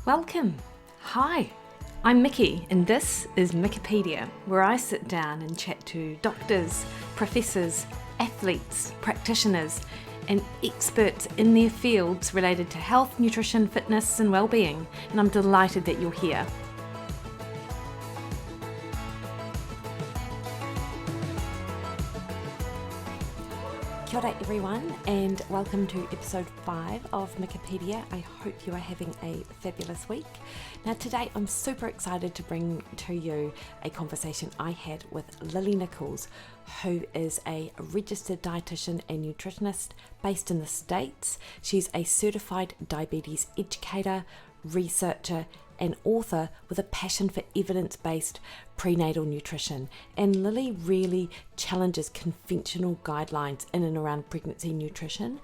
Welcome. Hi, I'm Mikki, and this is Mikkipedia, where I sit down and chat to doctors, professors, athletes, practitioners, and experts in their fields related to health, nutrition, fitness, and well-being. And I'm delighted that you're here. Kia ora everyone, and welcome to episode 5 of Mikkipedia. I hope you are having a fabulous week. Now today I'm super excited to bring to you a conversation I had with Lily Nichols, who is a registered dietitian and nutritionist based in the States. She's a certified diabetes educator, researcher, and author with a passion for evidence-based prenatal nutrition. And Lily really challenges conventional guidelines in and around pregnancy nutrition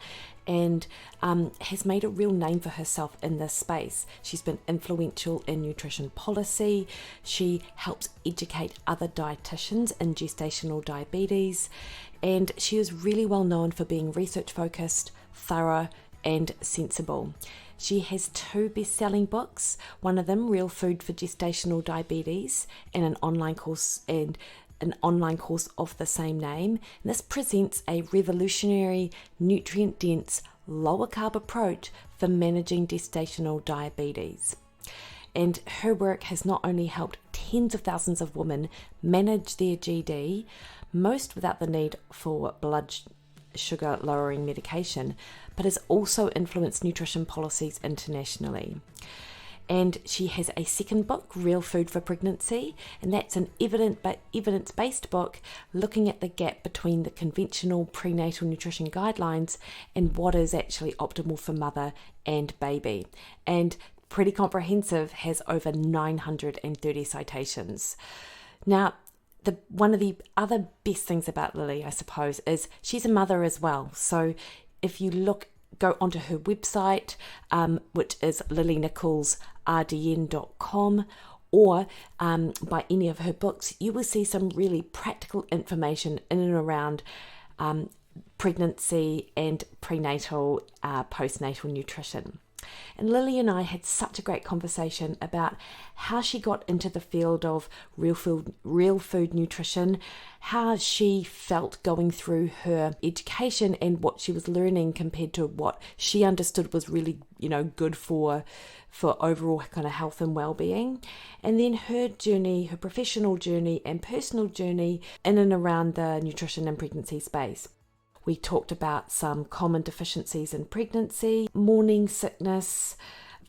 and has made a real name for herself in this space. She's been influential in nutrition policy. She helps educate other dietitians in gestational diabetes, and she is really well known for being research focused, thorough, and sensible. She has 2 best-selling books, one of them Real Food for Gestational Diabetes, and an online course of the same name. And this presents a revolutionary, nutrient-dense, lower-carb approach for managing gestational diabetes. And her work has not only helped tens of thousands of women manage their GD, most without the need for blood sugar lowering medication, but has also influenced nutrition policies internationally. And she has a second book, Real Food for Pregnancy, and that's an evidence-based book looking at the gap between the conventional prenatal nutrition guidelines and what is actually optimal for mother and baby. And pretty comprehensive, has over 930 citations. Now, one of the other best things about Lily, I suppose, is she's a mother as well. So if you go onto her website, which is lilynicholsrdn.com, or by any of her books, you will see some really practical information in and around pregnancy and prenatal, postnatal nutrition. And Lily and I had such a great conversation about how she got into the field of real food nutrition, how she felt going through her education and what she was learning compared to what she understood was really, good for overall kind of health and well-being. And then her journey, her professional journey and personal journey in and around the nutrition and pregnancy space. We talked about some common deficiencies in pregnancy, morning sickness,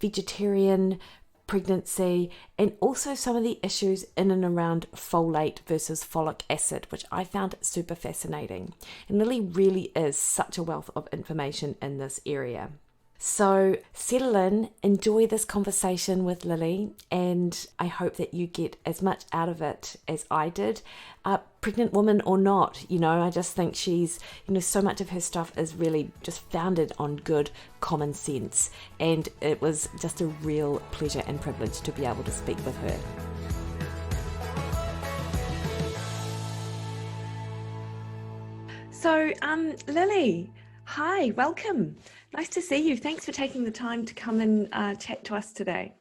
vegetarian pregnancy, and also some of the issues in and around folate versus folic acid, which I found super fascinating. And Lily really is such a wealth of information in this area. So settle in, enjoy this conversation with Lily, and I hope that you get as much out of it as I did. Pregnant woman or not, I just think she's, so much of her stuff is really just founded on good common sense. And it was just a real pleasure and privilege to be able to speak with her. So, Lily, hi, welcome. Nice to see you. Thanks for taking the time to come and chat to us today.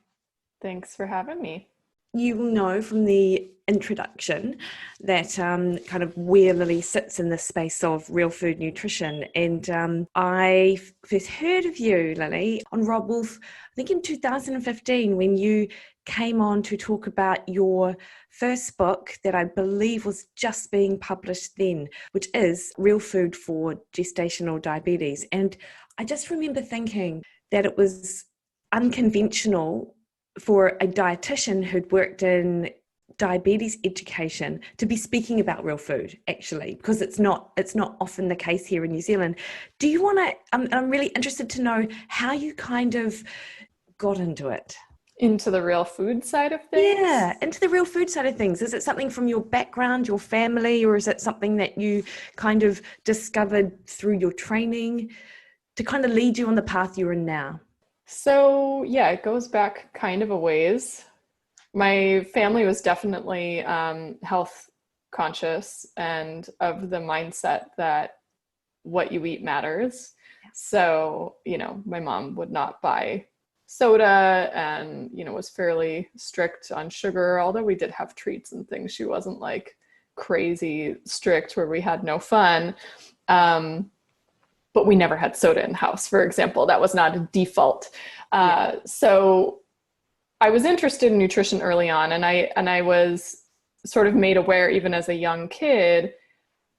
Thanks for having me. You will know from the introduction that kind of where Lily sits in the space of real food nutrition. And I first heard of you, Lily, on Rob Wolf, I think in 2015, when you came on to talk about your first book that I believe was just being published then, which is Real Food for Gestational Diabetes. And I just remember thinking that it was unconventional for a dietitian who'd worked in diabetes education to be speaking about real food, actually, because it's not often the case here in New Zealand. Do you want to, I'm really interested to know how you kind of got into it. Into the real food side of things? Yeah, into the real food side of things. Is it something from your background, your family, or is it something that you kind of discovered through your training to kind of lead you on the path you're in now? So yeah, it goes back kind of a ways. My family was definitely health conscious and of the mindset that what you eat matters. So, my mom would not buy soda and, was fairly strict on sugar, although we did have treats and things. She wasn't like crazy strict where we had no fun. But we never had soda in the house, for example. That was not a default. So I was interested in nutrition early on, and I was sort of made aware, even as a young kid,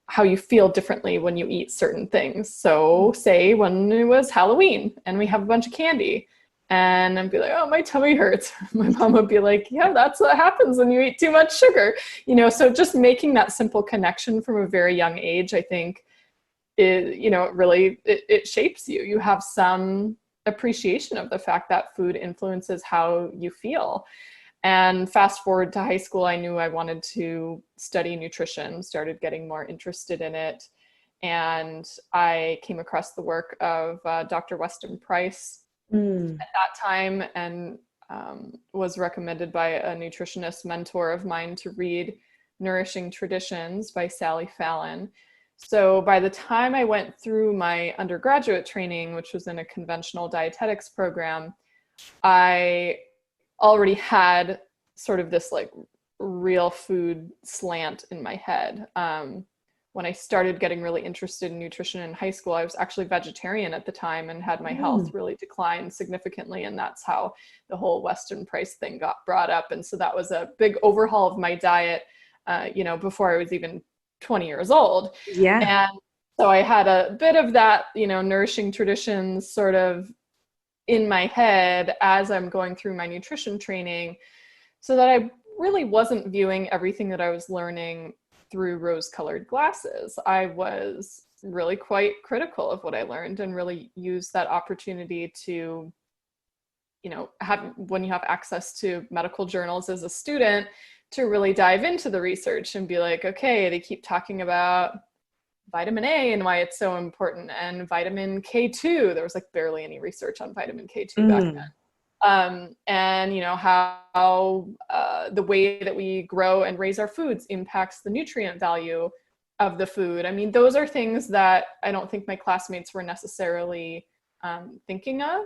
how you feel differently when you eat certain things. So say when it was Halloween and we have a bunch of candy, and I'd be like, oh, my tummy hurts. My mom would be like, yeah, that's what happens when you eat too much sugar. So just making that simple connection from a very young age, I think, it shapes you. You have some appreciation of the fact that food influences how you feel. And fast forward to high school, I knew I wanted to study nutrition, started getting more interested in it. And I came across the work of Dr. Weston Price at that time, and was recommended by a nutritionist mentor of mine to read Nourishing Traditions by Sally Fallon. So by the time I went through my undergraduate training, which was in a conventional dietetics program, I already had sort of this like real food slant in my head. When I started getting really interested in nutrition in high school, I was actually vegetarian at the time and had my health really decline significantly. And that's how the whole Weston Price thing got brought up. And so that was a big overhaul of my diet, before I was even 20 years old. Yeah. And so I had a bit of that, Nourishing Traditions sort of in my head as I'm going through my nutrition training, so that I really wasn't viewing everything that I was learning through rose-colored glasses. I was really quite critical of what I learned and really used that opportunity to, when you have access to medical journals as a student, to really dive into the research and be like, okay, they keep talking about vitamin A and why it's so important, and vitamin K2. There was like barely any research on vitamin K2 back then. And how the way that we grow and raise our foods impacts the nutrient value of the food. I mean, those are things that I don't think my classmates were necessarily thinking of.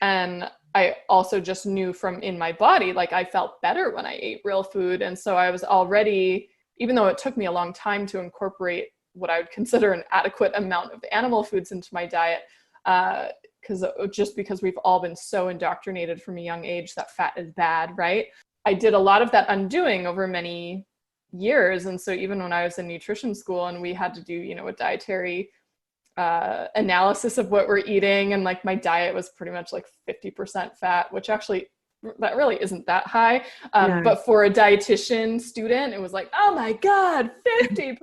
And I also just knew from in my body, like I felt better when I ate real food. And so I was already, even though it took me a long time to incorporate what I would consider an adequate amount of animal foods into my diet, because we've all been so indoctrinated from a young age that fat is bad, right? I did a lot of that undoing over many years. And so even when I was in nutrition school and we had to do, a dietary analysis of what we're eating, and like my diet was pretty much like 50% fat, which actually that really isn't that high. No. But for a dietitian student, it was like, oh my God, 50%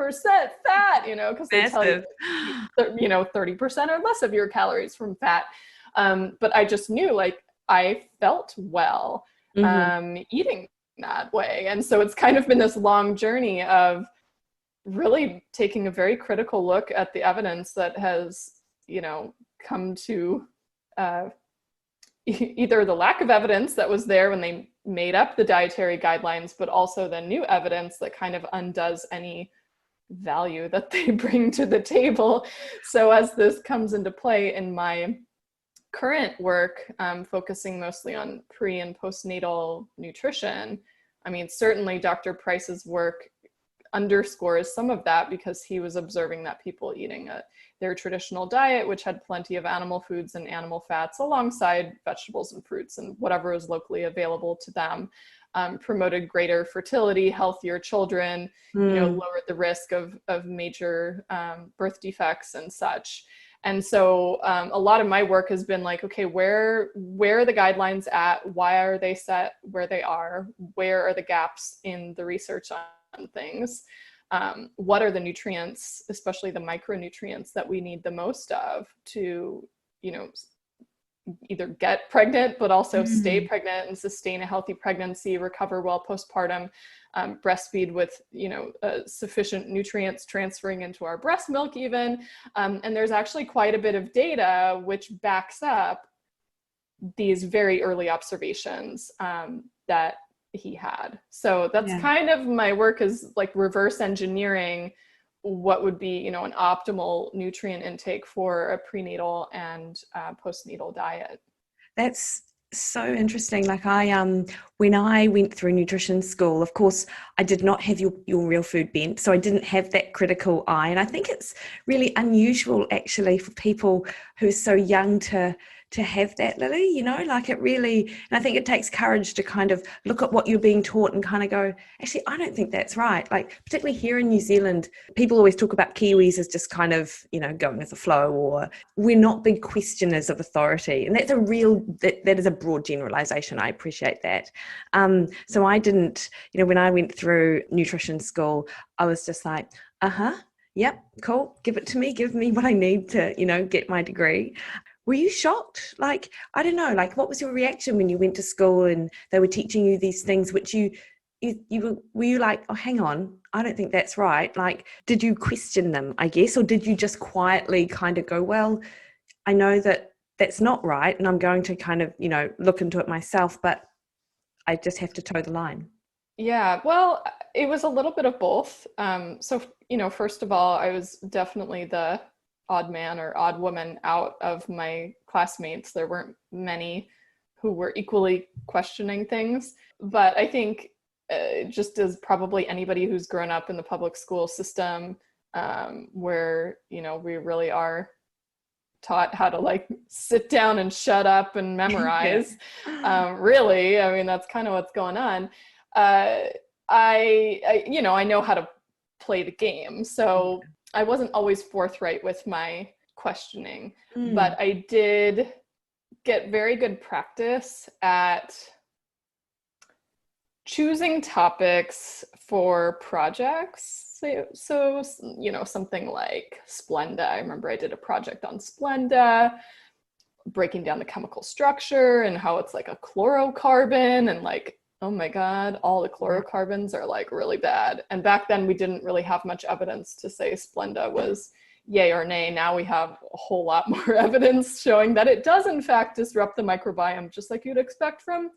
fat, because they tell you, 30% or less of your calories from fat. But I just knew like I felt well eating that way. And so it's kind of been this long journey of really taking a very critical look at the evidence that has, come to either the lack of evidence that was there when they made up the dietary guidelines, but also the new evidence that kind of undoes any value that they bring to the table. So as this comes into play in my current work, focusing mostly on pre and postnatal nutrition, I mean, certainly Dr. Price's work underscores some of that, because he was observing that people eating their traditional diet, which had plenty of animal foods and animal fats alongside vegetables and fruits and whatever was locally available to them, promoted greater fertility, healthier children, lowered the risk of major birth defects and such. And so a lot of my work has been like, okay, where are the guidelines at? Why are they set where they are? Where are the gaps in the research on things? What are the nutrients, especially the micronutrients, that we need the most of to, either get pregnant, but also stay pregnant and sustain a healthy pregnancy, recover well postpartum, breastfeed with, sufficient nutrients transferring into our breast milk even. And there's actually quite a bit of data which backs up these very early observations that he had. So that's kind of my work, is like reverse engineering what would be, an optimal nutrient intake for a prenatal and postnatal diet. That's so interesting. Like when I went through nutrition school, of course, I did not have your real food bent. So I didn't have that critical eye. And I think it's really unusual actually for people who are so young to have that, Lily, like it really, and I think it takes courage to kind of look at what you're being taught and kind of go, actually, I don't think that's right. Like, particularly here in New Zealand, people always talk about Kiwis as just kind of, going with the flow, or we're not big questioners of authority. And that's that is a broad generalization. I appreciate that. So I didn't, when I went through nutrition school, I was just like, yep, cool. Give it to me. Give me what I need to, get my degree. Were you shocked? Like, I don't know, like what was your reaction when you went to school and they were teaching you these things, which were you like, oh, hang on, I don't think that's right. Like, did you question them, I guess, or did you just quietly kind of go, well, I know that that's not right and I'm going to kind of, look into it myself, but I just have to toe the line? Yeah, well, it was a little bit of both. So, first of all, I was definitely the odd man or odd woman out of my classmates. There weren't many who were equally questioning things. But I think just as probably anybody who's grown up in the public school system, where, we really are taught how to like sit down and shut up and memorize. Really, I mean, that's kind of what's going on. I know how to play the game. So I wasn't always forthright with my questioning, but I did get very good practice at choosing topics for projects. So something like Splenda. I remember I did a project on Splenda, breaking down the chemical structure and how it's like a chlorocarbon, and like, oh my God, all the chlorocarbons are like really bad. And back then we didn't really have much evidence to say Splenda was yay or nay. Now we have a whole lot more evidence showing that it does in fact disrupt the microbiome, just like you'd expect from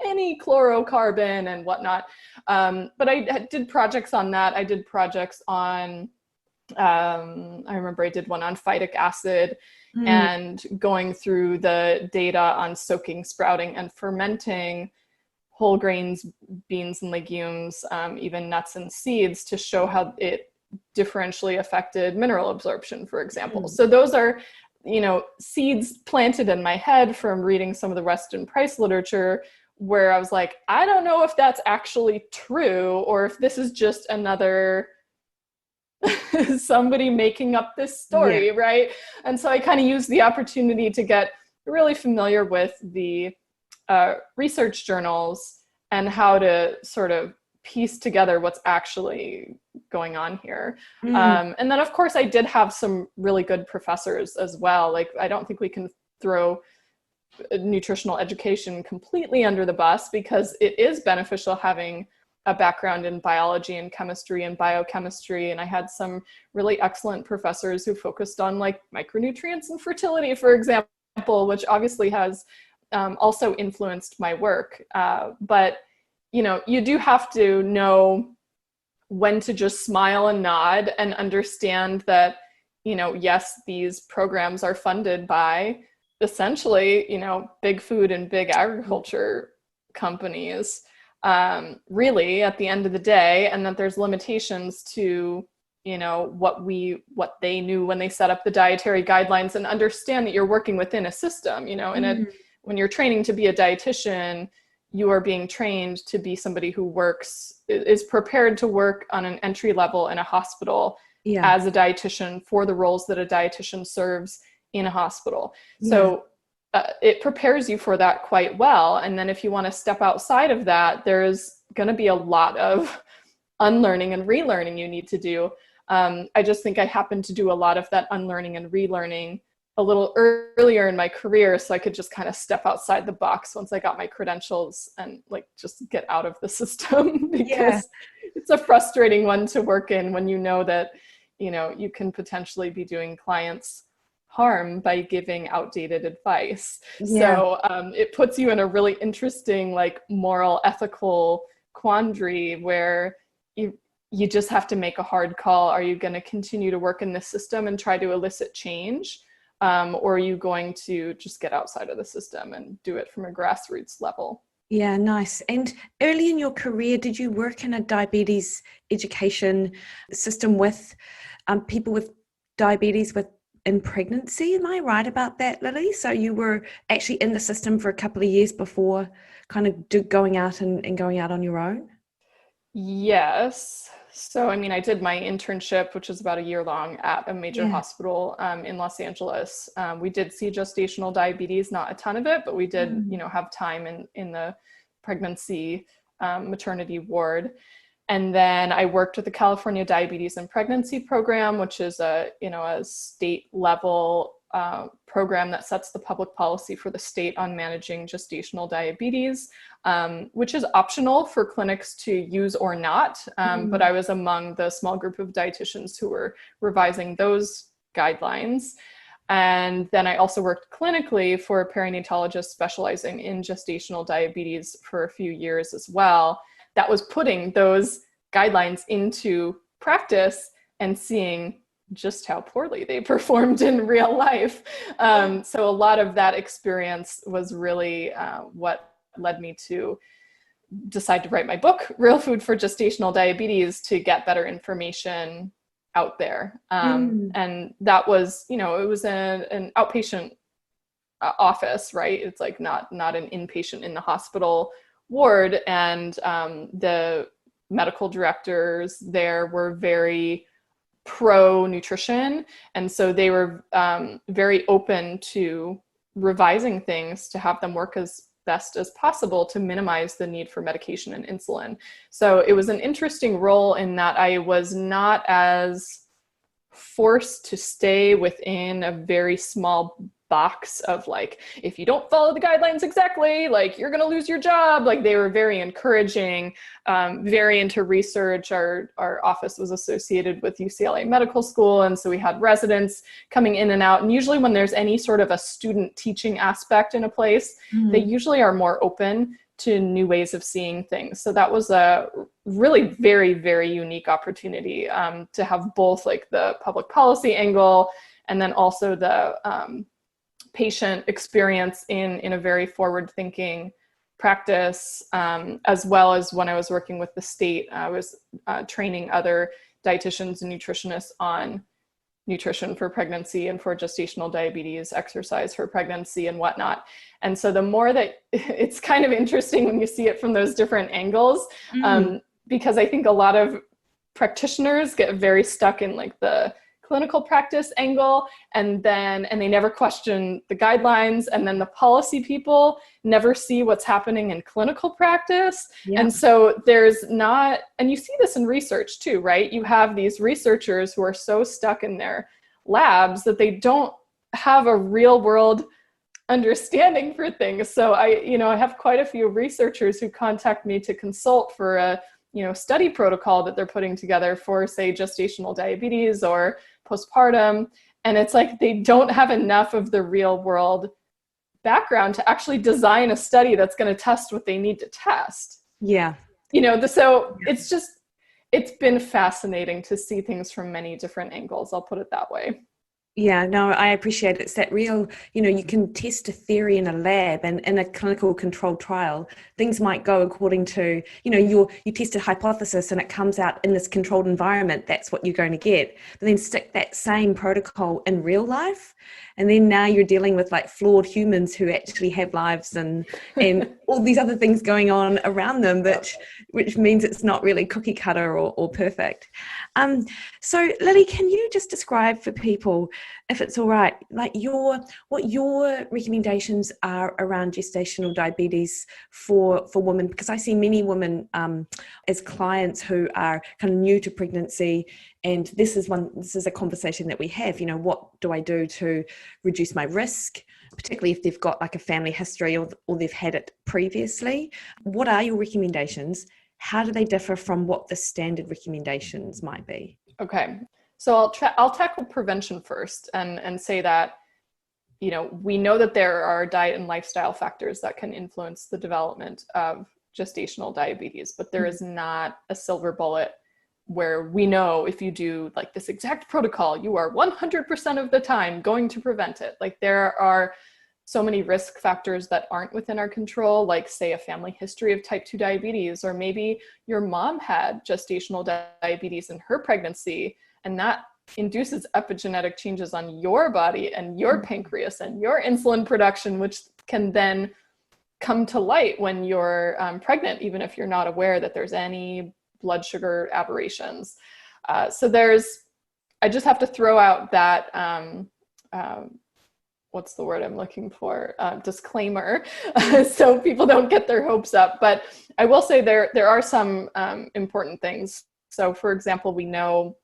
any chlorocarbon and whatnot. But I did projects on that. I did projects on, I remember I did one on phytic acid and going through the data on soaking, sprouting, and fermenting whole grains, beans and legumes, even nuts and seeds, to show how it differentially affected mineral absorption, for example. So those are, seeds planted in my head from reading some of the Weston Price literature, where I was like, I don't know if that's actually true or if this is just another somebody making up this story, right? And so I kind of used the opportunity to get really familiar with the research journals and how to sort of piece together what's actually going on here. And then of course I did have some really good professors as well. Like, I don't think we can throw nutritional education completely under the bus, because it is beneficial having a background in biology and chemistry and biochemistry. And I had some really excellent professors who focused on like micronutrients and fertility, for example, which obviously has also influenced my work. But, you do have to know when to just smile and nod and understand that, yes, these programs are funded by essentially, big food and big agriculture companies, really at the end of the day, and that there's limitations to, what they knew when they set up the dietary guidelines, and understand that you're working within a system, when you're training to be a dietitian, you are being trained to be somebody who is prepared to work on an entry level in a hospital as a dietitian for the roles that a dietitian serves in a hospital. So it prepares you for that quite well. And then if you want to step outside of that, there's going to be a lot of unlearning and relearning you need to do. I just think I happened to do a lot of that unlearning and relearning a little earlier in my career, so I could just kind of step outside the box once I got my credentials and like just get out of the system, because it's a frustrating one to work in when you know that, you can potentially be doing clients harm by giving outdated advice. So it puts you in a really interesting, like, moral, ethical quandary where you just have to make a hard call. Are you going to continue to work in this system and try to elicit change? or are you going to just get outside of the system and do it from a grassroots level? Yeah, nice. And early in your career, did you work in a diabetes education system with people with diabetes in pregnancy? Am I right about that, Lily? So you were actually in the system for a couple of years before kind of going out and going out on your own? Yes. So, I mean, I did my internship, which is about a year long, at a major hospital in Los Angeles. We did see gestational diabetes, not a ton of it, but we did, have time in the pregnancy maternity ward. And then I worked with the California Diabetes and Pregnancy Program, which is a state level program that sets the public policy for the state on managing gestational diabetes, which is optional for clinics to use or not. But I was among the small group of dietitians who were revising those guidelines. And then I also worked clinically for a perinatologist specializing in gestational diabetes for a few years as well. That was putting those guidelines into practice and seeing just how poorly they performed in real life. So a lot of that experience was really what led me to decide to write my book, Real Food for Gestational Diabetes, to get better information out there. And that was, it was an outpatient office, right? It's like not an inpatient in the hospital ward. And the medical directors there were very pro nutrition. And so they were very open to revising things to have them work as best as possible to minimize the need for medication and insulin. So it was an interesting role in that I was not as forced to stay within a very small box of like, if you don't follow the guidelines exactly, like you're going to lose your job. Like they were very encouraging, very into research. Our office was associated with UCLA Medical School. And so we had residents coming in and out. And usually when there's any sort of a student teaching aspect in a place, they usually are more open to new ways of seeing things. So that was a really very, very unique opportunity to have both like the public policy angle and then also the patient experience in a very forward-thinking practice, as well as when I was working with the state, I was training other dietitians and nutritionists on nutrition for pregnancy and for gestational diabetes, exercise for pregnancy and whatnot. And so the more that it's kind of interesting when you see it from those different angles, because I think a lot of practitioners get very stuck in like the clinical practice angle, and they never question the guidelines, and then the policy people never see what's happening in clinical practice. And so there's not, and you see this in research too, right? You have these researchers who are so stuck in their labs that they don't have a real world understanding for things. So I have quite a few researchers who contact me to consult for a study protocol that they're putting together for, say, gestational diabetes or postpartum. And it's like they don't have enough of the real world background to actually design a study that's going to test what they need to test. It's been fascinating to see things from many different angles. I'll put it that way. Yeah, no, I appreciate it. It's that real, you can test a theory in a lab, and in a clinical controlled trial, things might go according to, you test a hypothesis and it comes out in this controlled environment, that's what you're going to get. But then stick that same protocol in real life, and then now you're dealing with like flawed humans who actually have lives and all these other things going on around them, which means it's not really cookie cutter or perfect. So Lily, can you just describe for people, if it's all right, like what your recommendations are around gestational diabetes for women? Because I see many women as clients who are kind of new to pregnancy, and this is a conversation that we have. What do I do to reduce my risk, particularly if they've got like a family history or they've had it previously? What are your recommendations? How do they differ from what the standard recommendations might be? Okay, so I'll tackle prevention first and say that, we know that there are diet and lifestyle factors that can influence the development of gestational diabetes, but there is not a silver bullet where we know if you do like this exact protocol, you are 100% of the time going to prevent it. Like there are so many risk factors that aren't within our control, like say a family history of type 2 diabetes, or maybe your mom had gestational diabetes in her pregnancy, and that induces epigenetic changes on your body and your pancreas and your insulin production, which can then come to light when you're pregnant, even if you're not aware that there's any blood sugar aberrations. So I just have to throw out that, what's the word I'm looking for? Disclaimer, so people don't get their hopes up. But I will say there are some important things. So for example, we know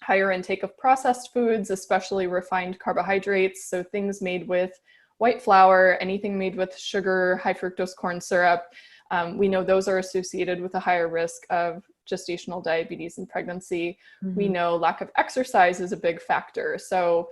higher intake of processed foods, especially refined carbohydrates. So things made with white flour, anything made with sugar, high fructose corn syrup. We know those are associated with a higher risk of gestational diabetes in pregnancy. Mm-hmm. We know lack of exercise is a big factor. So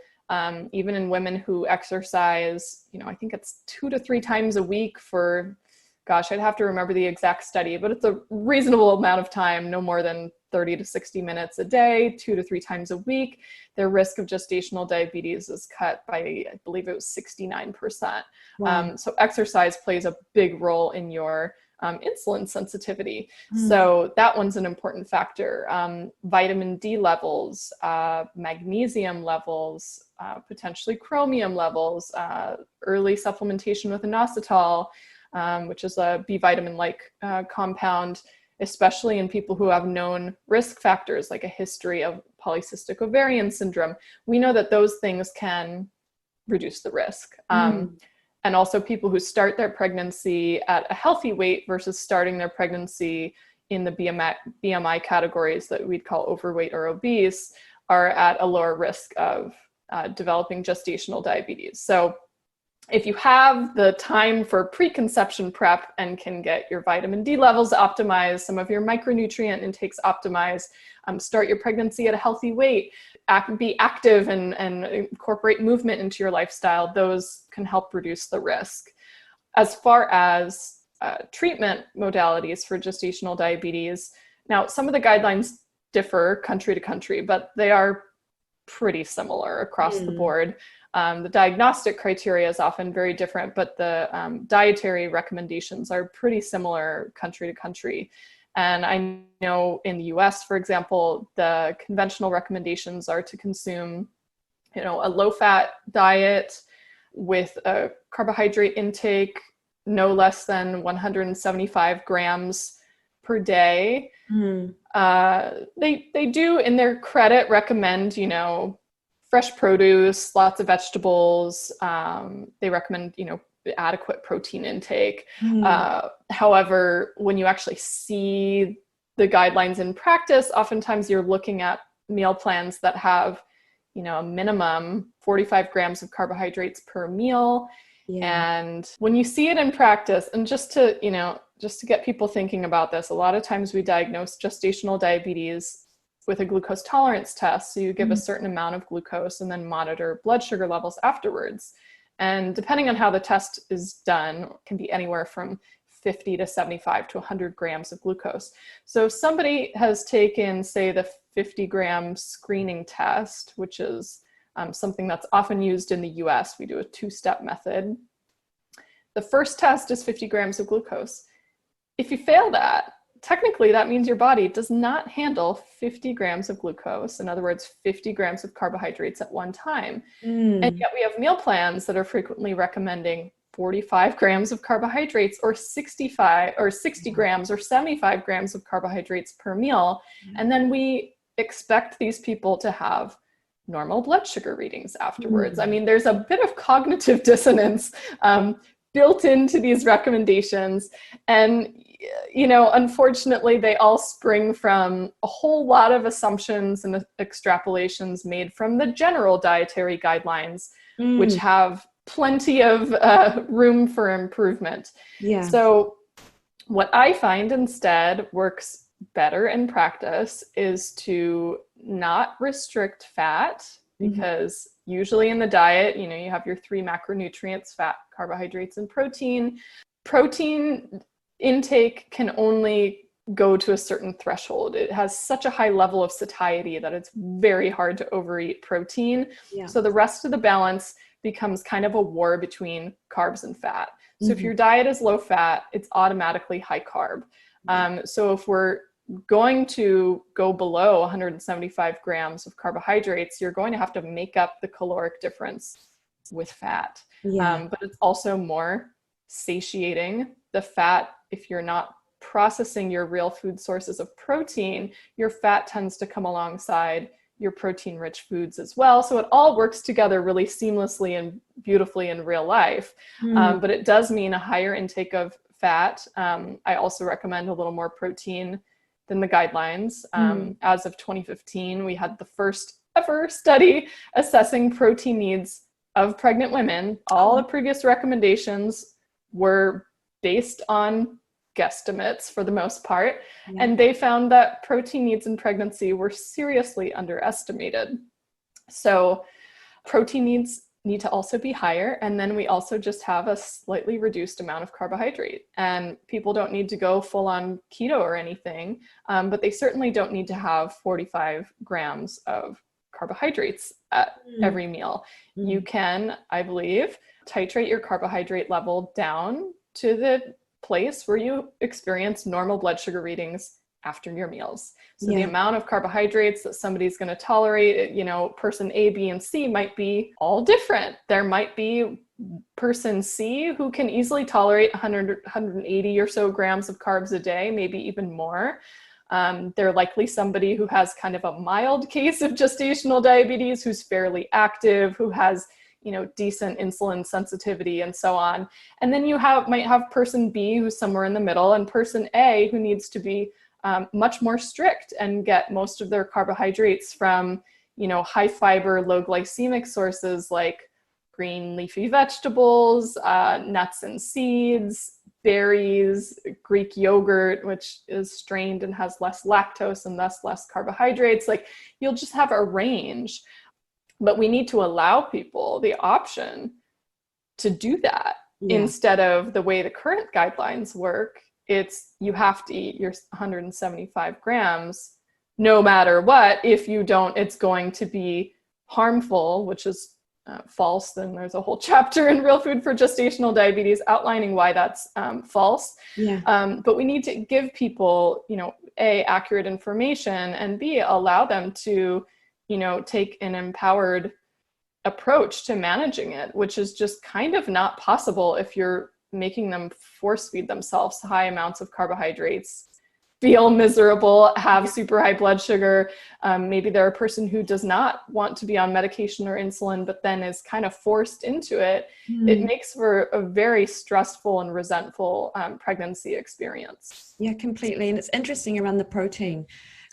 even in women who exercise, I think it's 2 to 3 times a week for, gosh, I'd have to remember the exact study, but it's a reasonable amount of time, no more than 30 to 60 minutes a day, 2 to 3 times a week. Their risk of gestational diabetes is cut by, I believe it was 69%. Wow. So exercise plays a big role in your insulin sensitivity. So that one's an important factor. Vitamin D levels, magnesium levels, potentially chromium levels, early supplementation with inositol, which is a B vitamin-like compound, especially in people who have known risk factors like a history of polycystic ovarian syndrome. We know that those things can reduce the risk. And also people who start their pregnancy at a healthy weight versus starting their pregnancy in the BMI categories that we'd call overweight or obese are at a lower risk of developing gestational diabetes. So if you have the time for preconception prep and can get your vitamin D levels optimized, some of your micronutrient intakes optimized, start your pregnancy at a healthy weight, be active and incorporate movement into your lifestyle, those can help reduce the risk. As far as treatment modalities for gestational diabetes, now some of the guidelines differ country to country, but they are pretty similar across the board. The diagnostic criteria is often very different, but the dietary recommendations are pretty similar country to country. And I know in the US, for example, the conventional recommendations are to consume, a low-fat diet with a carbohydrate intake no less than 175 grams per day. They do, in their credit, recommend, fresh produce, lots of vegetables. They recommend, adequate protein intake. However, when you actually see the guidelines in practice, oftentimes you're looking at meal plans that have, a minimum 45 grams of carbohydrates per meal. Yeah. And when you see it in practice, and just to get people thinking about this, a lot of times we diagnose gestational diabetes with a glucose tolerance test. So you give a certain amount of glucose and then monitor blood sugar levels afterwards. And depending on how the test is done, it can be anywhere from 50 to 75 to 100 grams of glucose. So if somebody has taken, say, the 50-gram screening test, which is something that's often used in the US, we do a 2-step method. The first test is 50 grams of glucose. If you fail that, technically that means your body does not handle 50 grams of glucose. In other words, 50 grams of carbohydrates at one time. And yet we have meal plans that are frequently recommending 45 grams of carbohydrates or 65 or 60 grams or 75 grams of carbohydrates per meal. And then we expect these people to have normal blood sugar readings afterwards. I mean, there's a bit of cognitive dissonance built into these recommendations. And unfortunately, they all spring from a whole lot of assumptions and extrapolations made from the general dietary guidelines, which have plenty of room for improvement. Yeah. So what I find instead works better in practice is to not restrict fat, because usually in the diet, you have your 3 macronutrients: fat, carbohydrates, and protein. Protein intake can only go to a certain threshold. It has such a high level of satiety that it's very hard to overeat protein. Yeah. So the rest of the balance becomes kind of a war between carbs and fat. So if your diet is low fat, it's automatically high carb. So if we're going to go below 175 grams of carbohydrates, you're going to have to make up the caloric difference with fat. But it's also more satiating. The fat, if you're not processing your real food sources of protein, your fat tends to come alongside your protein-rich foods as well. So it all works together really seamlessly and beautifully in real life. But it does mean a higher intake of fat. I also recommend a little more protein than the guidelines. As of 2015, we had the first ever study assessing protein needs of pregnant women. All the previous recommendations were based on guesstimates for the most part. And they found that protein needs in pregnancy were seriously underestimated. So protein needs need to also be higher. And then we also just have a slightly reduced amount of carbohydrate. And people don't need to go full on keto or anything, but they certainly don't need to have 45 grams of carbohydrates at every meal. You can, I believe, titrate your carbohydrate level down to the place where you experience normal blood sugar readings after your meals. So the amount of carbohydrates that somebody's going to tolerate, you know, person A, B, and C might be all different. There might be person C who can easily tolerate 100, 180 or so grams of carbs a day, maybe even more. They're likely somebody who has kind of a mild case of gestational diabetes, who's fairly active, who has, you know, decent insulin sensitivity and so on. And then you might have person B who's somewhere in the middle, and person A who needs to be much more strict and get most of their carbohydrates from, you know, high fiber, low glycemic sources like green leafy vegetables, nuts and seeds, berries, Greek yogurt, which is strained and has less lactose and thus less carbohydrates. Like, you'll just have a range. But we need to allow people the option to do that instead of the way the current guidelines work. It's you have to eat your 175 grams no matter what. If you don't, it's going to be harmful, which is false. Then there's a whole chapter in Real Food for Gestational Diabetes outlining why that's false. But we need to give people, you know, A, accurate information, and B, allow them to, you know, take an empowered approach to managing it, which is just kind of not possible if you're making them force feed themselves high amounts of carbohydrates, feel miserable, have super high blood sugar. Maybe they're a person who does not want to be on medication or insulin, but then is kind of forced into it. It makes for a very stressful and resentful pregnancy experience. Yeah, completely. And it's interesting around the protein.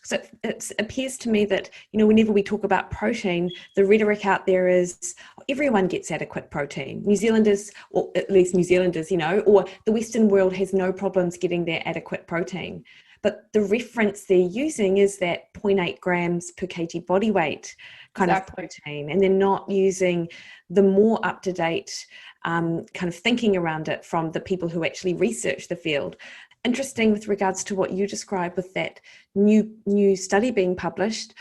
So it appears to me that, you know, whenever we talk about protein, the rhetoric out there is everyone gets adequate protein. New Zealanders, or at least New Zealanders, you know, or the Western world has no problems getting their adequate protein. But the reference they're using is that 0.8 grams per kg body weight kind of protein. And they're not using the more up-to-date kind of thinking around it from the people who actually research the field. Interesting with regards to what you described with that new study being published.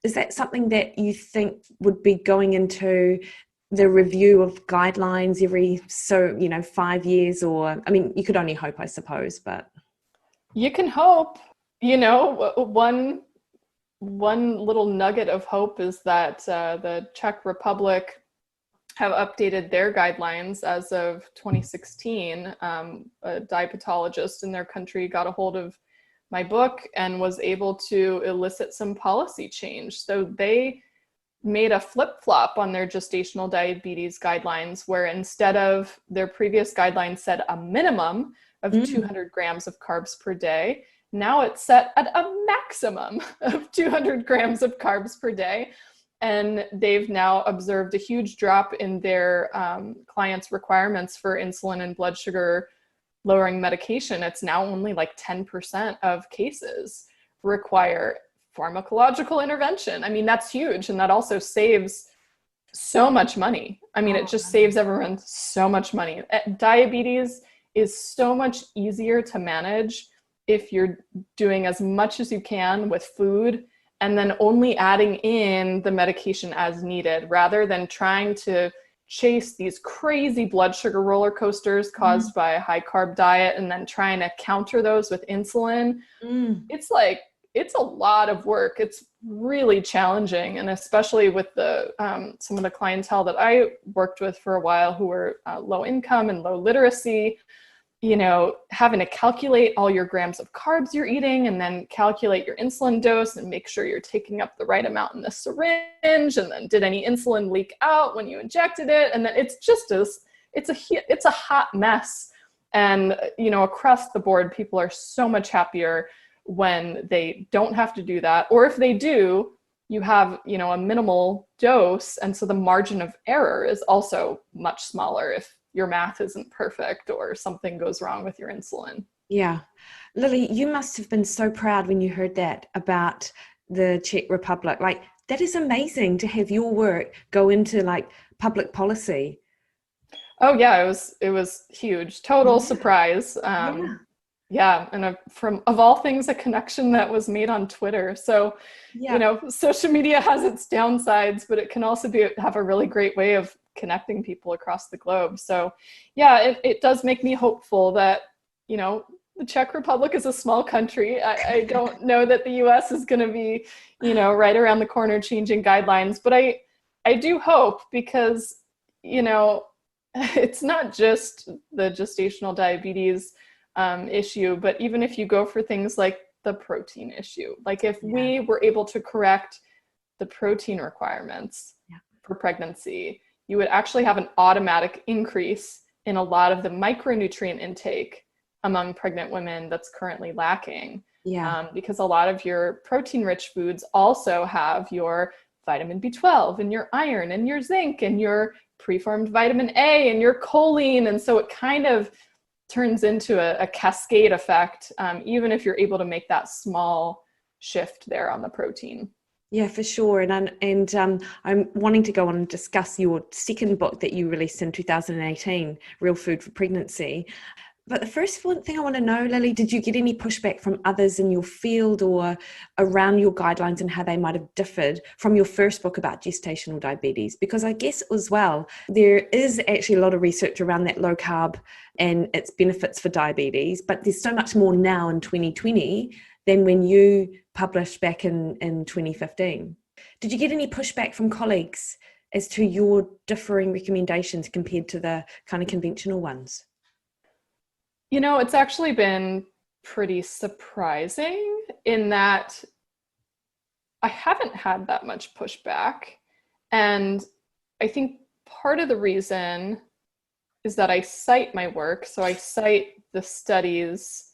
Is that something that you think would be going into the review of guidelines every 5 years? Or, I mean, you could only hope, I suppose, but you can hope. You know, one little nugget of hope is that the Czech Republic have updated their guidelines as of 2016. A diabetologist in their country got a hold of my book and was able to elicit some policy change. So they made a flip-flop on their gestational diabetes guidelines, where instead of their previous guidelines said a minimum of 200 grams of carbs per day, now it's set at a maximum of 200 grams of carbs per day. And they've now observed a huge drop in their clients' requirements for insulin and blood sugar lowering medication. It's now only like 10% of cases require pharmacological intervention. I mean, that's huge. And that also saves so much money. I mean, it just saves everyone so much money. Diabetes is so much easier to manage if you're doing as much as you can with food and then only adding in the medication as needed, rather than trying to chase these crazy blood sugar roller coasters caused by a high carb diet and then trying to counter those with insulin. It's like, it's a lot of work. It's really challenging. And especially with the some of the clientele that I worked with for a while who were low income and low literacy, you know, having to calculate all your grams of carbs you're eating and then calculate your insulin dose and make sure you're taking up the right amount in the syringe. And then did any insulin leak out when you injected it? And then it's just it's a hot mess. And, you know, across the board, people are so much happier when they don't have to do that. Or if they do, you have, you know, a minimal dose. And so the margin of error is also much smaller if your math isn't perfect or something goes wrong with your insulin. Yeah. Lily, you must have been so proud when you heard that about the Czech Republic. Like, that is amazing to have your work go into like public policy. Oh yeah, it was huge. Total surprise. Yeah, and of all things, a connection that was made on Twitter. So, you know, social media has its downsides, but it can also have a really great way of connecting people across the globe. So, yeah, it does make me hopeful that, you know, the Czech Republic is a small country. I don't know that the US is going to be, you know, right around the corner changing guidelines, but I do hope, because, you know, it's not just the gestational diabetes issue, but even if you go for things like the protein issue, like if we were able to correct the protein requirements for pregnancy, you would actually have an automatic increase in a lot of the micronutrient intake among pregnant women that's currently lacking. Because a lot of your protein-rich foods also have your vitamin B12 and your iron and your zinc and your preformed vitamin A and your choline. And so it kind of turns into a cascade effect, even if you're able to make that small shift there on the protein. Yeah, for sure. And I'm wanting to go on and discuss your second book that you released in 2018, Real Food for Pregnancy. But the first thing I want to know, Lily, did you get any pushback from others in your field or around your guidelines and how they might have differed from your first book about gestational diabetes? Because I guess as well, there is actually a lot of research around that low carb and its benefits for diabetes, but there's so much more now in 2020 than when you published back in 2015. Did you get any pushback from colleagues as to your differing recommendations compared to the kind of conventional ones? You know, it's actually been pretty surprising in that I haven't had that much pushback. And I think part of the reason is that I cite my work. So I cite the studies,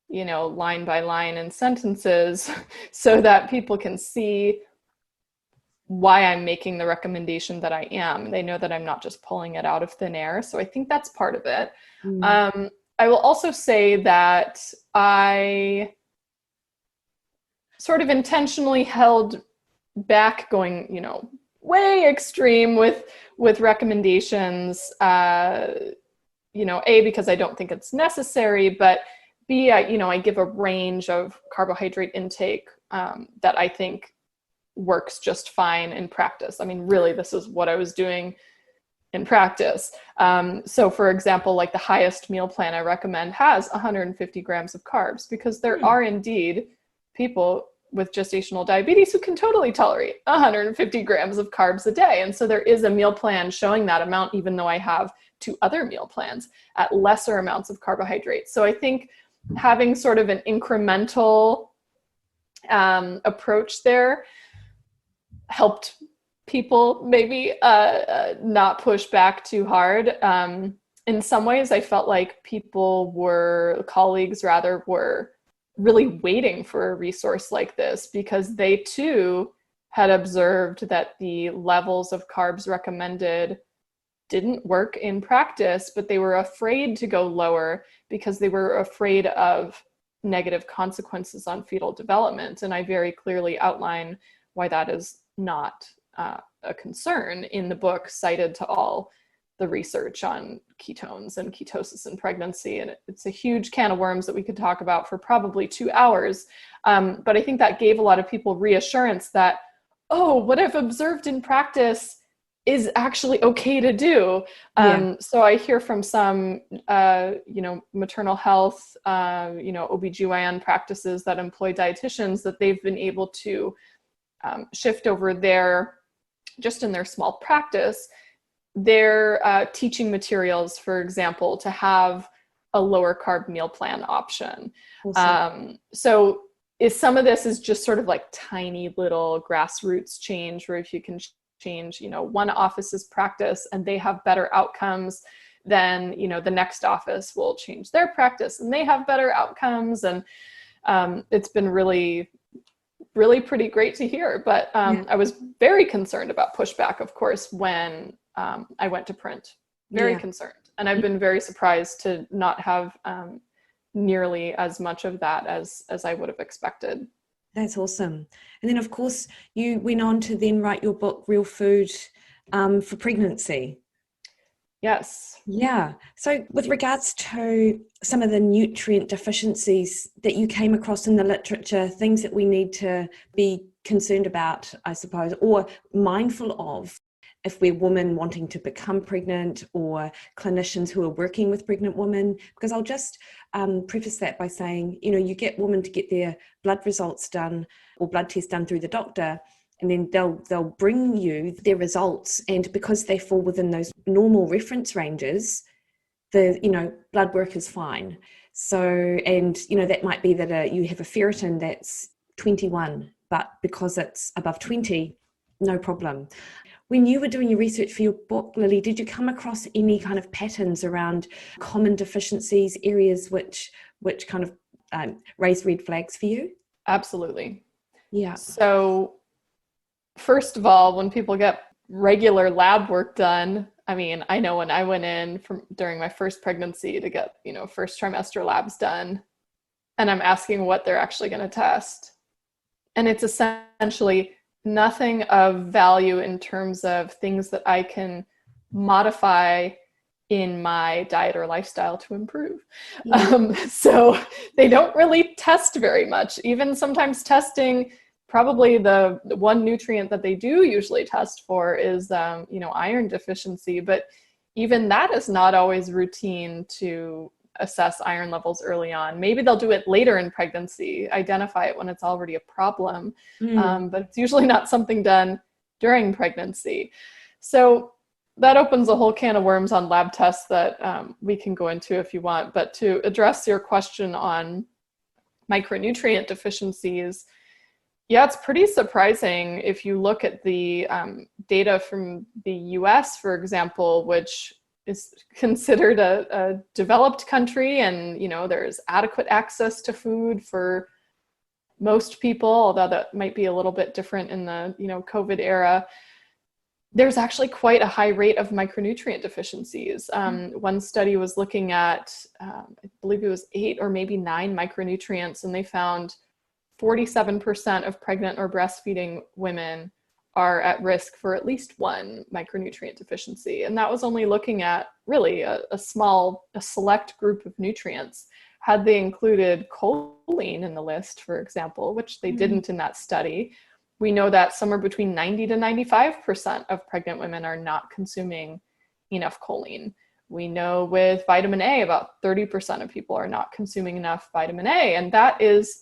you know, line by line in sentences so that people can see why I'm making the recommendation that I am. They know that I'm not just pulling it out of thin air. So I think that's part of it. I will also say that I sort of intentionally held back going, you know, way extreme with recommendations, you know, A, because I don't think it's necessary, but B, I give a range of carbohydrate intake that I think works just fine in practice. I mean, really, this is what I was doing in practice. So for example, like the highest meal plan I recommend has 150 grams of carbs, because there are indeed people with gestational diabetes who can totally tolerate 150 grams of carbs a day. And so there is a meal plan showing that amount, even though I have 2 other meal plans at lesser amounts of carbohydrates. So I think having sort of an incremental approach there helped people maybe not push back too hard. In some ways, I felt like colleagues were really waiting for a resource like this, because they too had observed that the levels of carbs recommended didn't work in practice, but they were afraid to go lower because they were afraid of negative consequences on fetal development. And I very clearly outline why that is not a concern in the book, cited to all the research on ketones and ketosis in pregnancy. And it's a huge can of worms that we could talk about for probably 2 hours. But I think that gave a lot of people reassurance that, oh, what I've observed in practice is actually okay to do. So I hear from some, maternal health, OBGYN practices that employ dietitians that they've been able to shift over just in their small practice, their teaching materials, for example, to have a lower carb meal plan option. Awesome. So some of this is just sort of like tiny little grassroots change, where if you can change, one office's practice and they have better outcomes, then, the next office will change their practice and they have better outcomes. And it's been really, really pretty great to hear. But I was very concerned about pushback, of course, when I went to print. Very concerned. And I've been very surprised to not have nearly as much of that as I would have expected. That's awesome. And then, of course, you went on to then write your book, Real Food for Pregnancy. Yes. Yeah. So with regards to some of the nutrient deficiencies that you came across in the literature, things that we need to be concerned about, I suppose, or mindful of if we're women wanting to become pregnant, or clinicians who are working with pregnant women, because I'll just preface that by saying, you get women to get their blood results done or blood tests done through the doctor, and then they'll bring you their results, and because they fall within those normal reference ranges, the blood work is fine. So, and that might be that you have a ferritin that's 21, but because it's above 20, no problem. When you were doing your research for your book, Lily, did you come across any kind of patterns around common deficiencies, areas which kind of raise red flags for you? Absolutely. Yeah. So first of all, when people get regular lab work done, I know when I went in during my first pregnancy to get, first trimester labs done, and I'm asking what they're actually going to test. And it's essentially nothing of value in terms of things that I can modify in my diet or lifestyle to improve. So they don't really test very much. Even sometimes testing, probably the one nutrient that they do usually test for is, iron deficiency. But even that is not always routine to assess iron levels early on. Maybe they'll do it later in pregnancy, identify it when it's already a problem. But it's usually not something done during pregnancy. So that opens a whole can of worms on lab tests that we can go into if you want. But to address your question on micronutrient deficiencies, it's pretty surprising if you look at the data from the US, for example, which is considered a developed country, and there's adequate access to food for most people, although that might be a little bit different in the COVID era. There's actually quite a high rate of micronutrient deficiencies. One study was looking at, I believe it was 8 or maybe 9 micronutrients, and they found 47% of pregnant or breastfeeding women are at risk for at least one micronutrient deficiency. And that was only looking at really a select group of nutrients. Had they included choline in the list, for example, which they didn't in that study, we know that somewhere between 90 to 95% of pregnant women are not consuming enough choline. We know with vitamin A, about 30% of people are not consuming enough vitamin A. And that is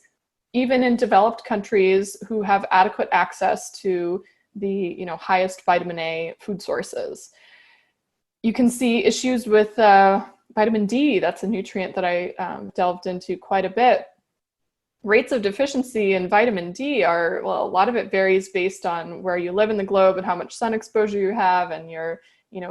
even in developed countries who have adequate access to the highest vitamin A food sources. You can see issues with vitamin D. That's a nutrient that I delved into quite a bit. Rates of deficiency in vitamin D a lot of it varies based on where you live in the globe and how much sun exposure you have, and your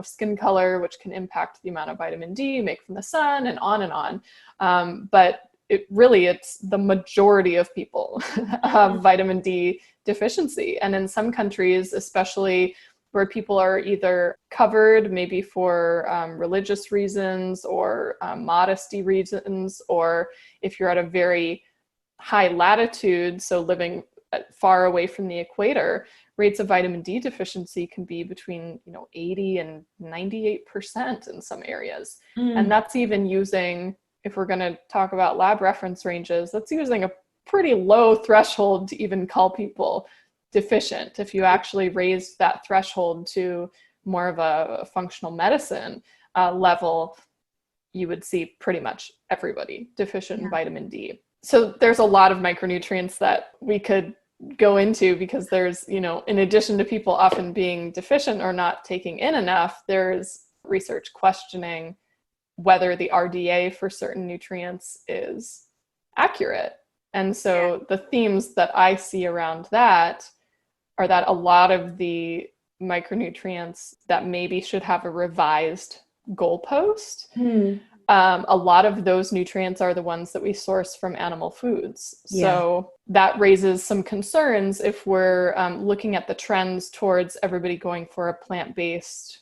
skin color, which can impact the amount of vitamin D you make from the sun, and on and on. But it's the majority of people have vitamin D deficiency. And in some countries, especially where people are either covered maybe for religious reasons or modesty reasons, or if you're at a very high latitude, so living far away from the equator, rates of vitamin D deficiency can be between 80 and 98% in some areas. And that's even using, if we're going to talk about lab reference ranges, that's using a pretty low threshold to even call people deficient. If you actually raise that threshold to more of a functional medicine level, you would see pretty much everybody deficient in vitamin D. So there's a lot of micronutrients that we could go into, because there's, in addition to people often being deficient or not taking in enough, there's research questioning whether the RDA for certain nutrients is accurate. And so the themes that I see around that are that a lot of the micronutrients that maybe should have a revised goalpost, a lot of those nutrients are the ones that we source from animal foods. So that raises some concerns if we're looking at the trends towards everybody going for a plant-based,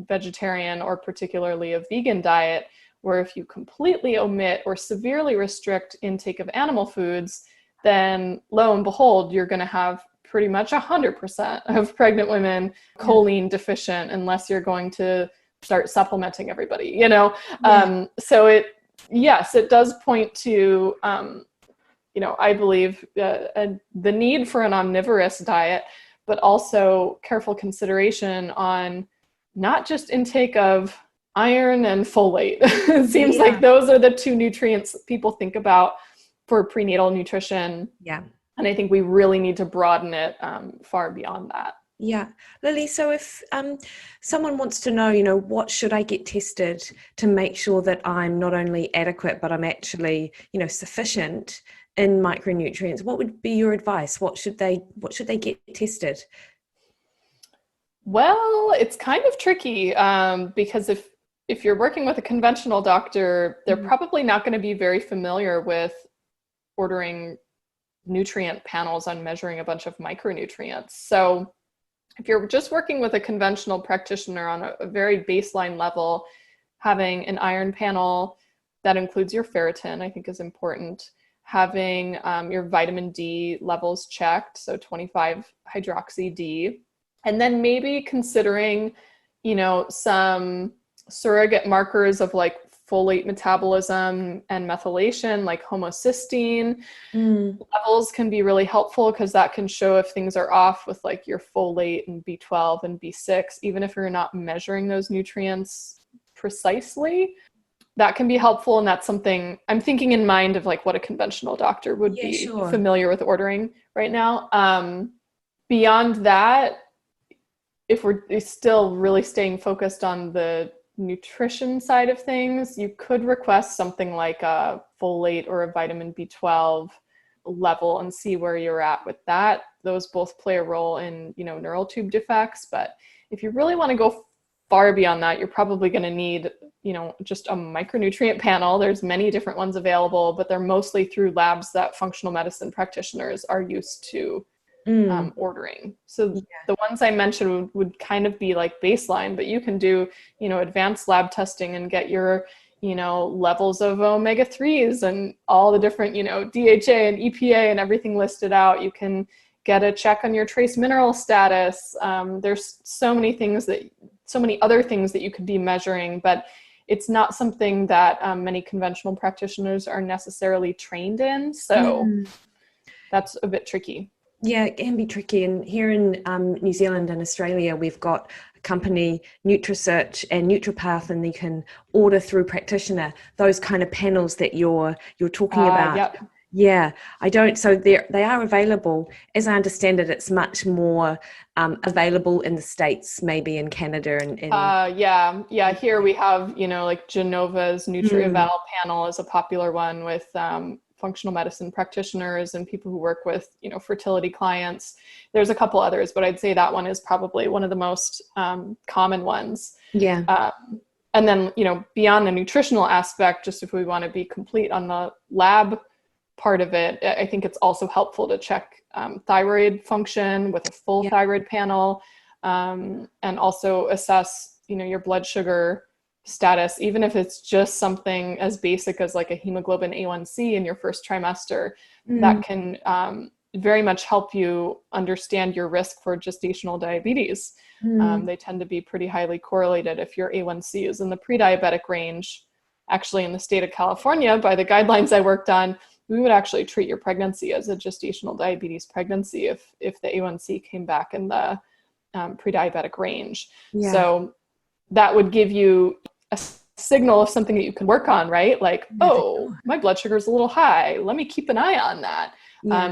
vegetarian, or particularly a vegan diet, where if you completely omit or severely restrict intake of animal foods, then lo and behold, you're going to have pretty much 100% of pregnant women choline deficient, unless you're going to start supplementing everybody, so it does point to, I believe the need for an omnivorous diet, but also careful consideration on not just intake of iron and folate. It seems like those are the two nutrients that people think about for prenatal nutrition. Yeah. And I think we really need to broaden it far beyond that. Yeah. Lily, so if someone wants to know, what should I get tested to make sure that I'm not only adequate, but I'm actually, sufficient in micronutrients, what would be your advice? What should they get tested? Well, it's kind of tricky because if you're working with a conventional doctor, they're probably not going to be very familiar with ordering nutrient panels on measuring a bunch of micronutrients. So if you're just working with a conventional practitioner on a very baseline level, having an iron panel that includes your ferritin, I think, is important. Having your vitamin D levels checked, so 25 hydroxy D, and then maybe considering, some surrogate markers of like folate metabolism and methylation, like homocysteine levels can be really helpful, because that can show if things are off with like your folate and B12 and B6, even if you're not measuring those nutrients precisely. That can be helpful, and that's something I'm thinking in mind of, like what a conventional doctor would be familiar with ordering right now. Beyond that, if we're still really staying focused on the nutrition side of things, you could request something like a folate or a vitamin B12 level and see where you're at with that. Those both play a role in, neural tube defects. But if you really want to go far beyond that, you're probably going to need, just a micronutrient panel. There's many different ones available, but they're mostly through labs that functional medicine practitioners are used to ordering. So the ones I mentioned would kind of be like baseline, but you can do, advanced lab testing and get your, levels of omega-3s and all the different, DHA and EPA and everything listed out. You can get a check on your trace mineral status. There's so many other things that you could be measuring, but it's not something that many conventional practitioners are necessarily trained in. So that's a bit tricky. Yeah, it can be tricky. And here in New Zealand and Australia, we've got a company, NutriSearch and NutriPath, and you can order through practitioner those kind of panels that you're talking about. Yep. Yeah, I don't. So they are available. As I understand it, it's much more available in the States, maybe in Canada. Yeah. Here we have, like Genova's NutriEval panel is a popular one with functional medicine practitioners and people who work with, fertility clients. There's a couple others, but I'd say that one is probably one of the most common ones. Yeah. And then, beyond the nutritional aspect, just if we want to be complete on the lab part of it, I think it's also helpful to check thyroid function with a full thyroid panel, and also assess, your blood sugar status, even if it's just something as basic as like a hemoglobin A1C in your first trimester. That can very much help you understand your risk for gestational diabetes. They tend to be pretty highly correlated if your A1C is in the pre-diabetic range. Actually, in the state of California, by the guidelines I worked on, we would actually treat your pregnancy as a gestational diabetes pregnancy if the A1C came back in the pre-diabetic range. Yeah. So that would give you a signal of something that you can work on, right? Like, oh, my blood sugar is a little high. Let me keep an eye on that.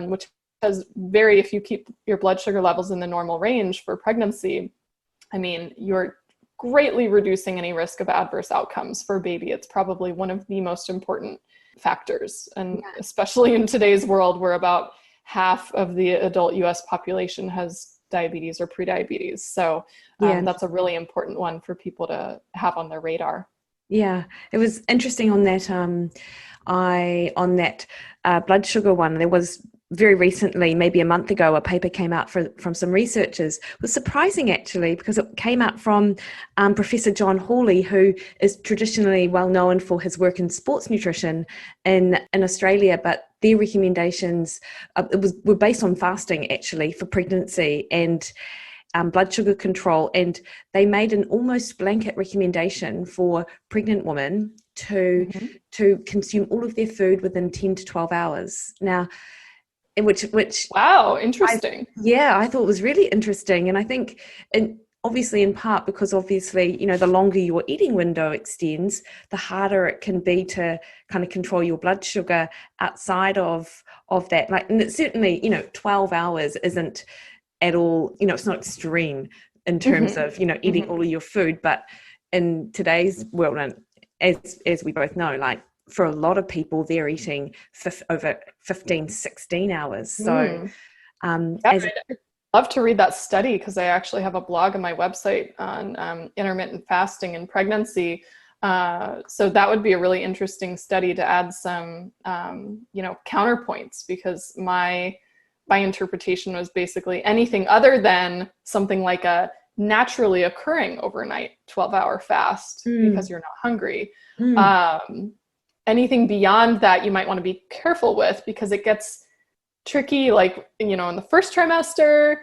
Which is if you keep your blood sugar levels in the normal range for pregnancy, I mean, you're greatly reducing any risk of adverse outcomes for a baby. It's probably one of the most important factors. And especially in today's world where about half of the adult US population has diabetes or prediabetes. So that's a really important one for people to have on their radar. Yeah, it was interesting on that blood sugar one. There was very recently, maybe a month ago, a paper came out from some researchers. It was surprising actually, because it came out from Professor John Hawley, who is traditionally well known for his work in sports nutrition in Australia, but their recommendations were based on fasting actually for pregnancy and blood sugar control, and they made an almost blanket recommendation for pregnant women to consume all of their food within 10 to 12 hours. Now, which wow, interesting. I thought was really interesting, and I think, and obviously in part because the longer your eating window extends, the harder it can be to kind of control your blood sugar outside of that. Like, and it's certainly 12 hours isn't at all, it's not extreme in terms of, eating all of your food, but in today's world, and as we both know, like for a lot of people, they're eating over 15, 16 hours. So I'd love to read that study, because I actually have a blog on my website on intermittent fasting and pregnancy. So that would be a really interesting study to add some, counterpoints, because my interpretation was basically anything other than something like a naturally occurring overnight 12-hour fast because you're not hungry. Anything beyond that you might want to be careful with, because it gets tricky. Like, in the first trimester,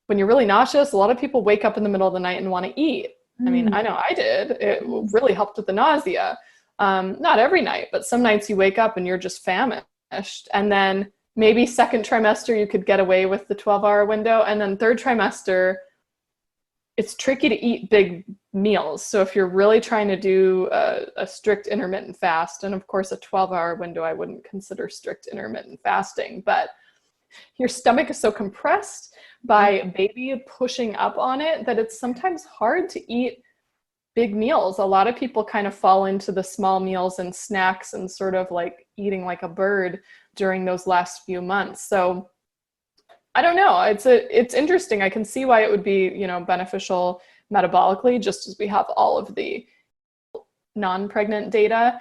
when you're really nauseous, a lot of people wake up in the middle of the night and want to eat. I mean, I know I did. It really helped with the nausea. Not every night, but some nights you wake up and you're just famished. And then maybe second trimester, you could get away with the 12-hour window. And then third trimester, it's tricky to eat big meals. So if you're really trying to do a strict intermittent fast, and of course a 12-hour window, I wouldn't consider strict intermittent fasting, but your stomach is so compressed by baby pushing up on it that it's sometimes hard to eat big meals. A lot of people kind of fall into the small meals and snacks and sort of like eating like a bird during those last few months. So I don't know. It's interesting. I can see why it would be, beneficial metabolically, just as we have all of the non-pregnant data.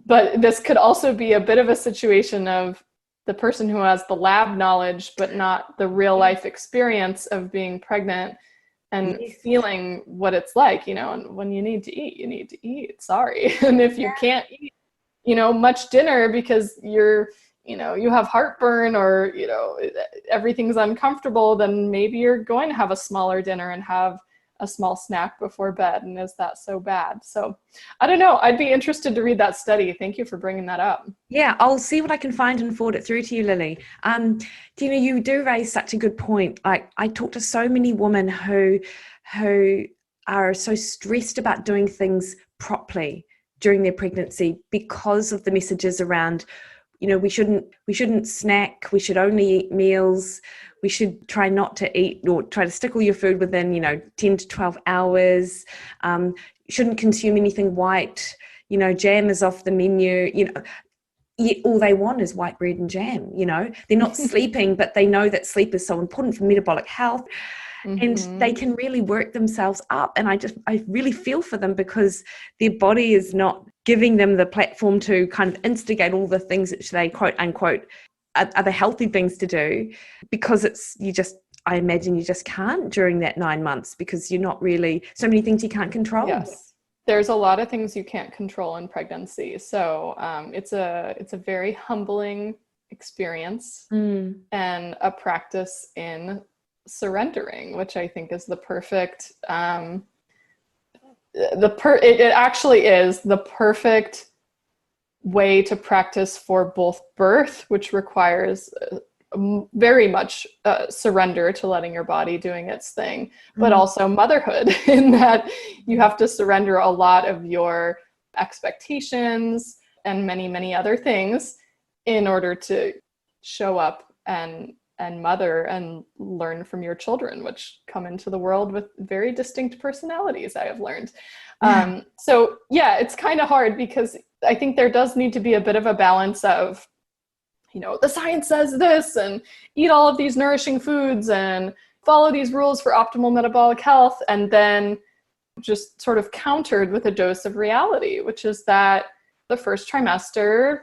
But this could also be a bit of a situation of the person who has the lab knowledge, but not the real life experience of being pregnant and feeling what it's like, and when you need to eat, you need to eat. Sorry. And if you can't eat, much dinner because you have heartburn or, everything's uncomfortable, then maybe you're going to have a smaller dinner and have a small snack before bed. And is that so bad? So I don't know. I'd be interested to read that study. Thank you for bringing that up. Yeah, I'll see what I can find and forward it through to you, Lily. You do raise such a good point. Like, I talk to so many women who are so stressed about doing things properly during their pregnancy because of the messages around, we shouldn't snack, we should only eat meals, we should try not to eat or try to stick all your food within, 10 to 12 hours, shouldn't consume anything white, jam is off the menu, yet all they want is white bread and jam, they're not sleeping, but they know that sleep is so important for metabolic health. And they can really work themselves up. And I really feel for them, because their body is not giving them the platform to kind of instigate all the things that they quote unquote are the healthy things to do, because I imagine you just can't during that 9 months, because you're not really, so many things you can't control. Yes. There's a lot of things you can't control in pregnancy. So it's a very humbling experience and a practice in surrendering, which I think is the perfect, it actually is the perfect way to practice for both birth, which requires very much surrender to letting your body doing its thing, but also motherhood, in that you have to surrender a lot of your expectations and many, many other things in order to show up and mother and learn from your children, which come into the world with very distinct personalities, I have learned. So yeah, it's kind of hard, because I think there does need to be a bit of a balance of, you know, the science says this, and eat all of these nourishing foods and follow these rules for optimal metabolic health, and then just sort of countered with a dose of reality, which is that the first trimester,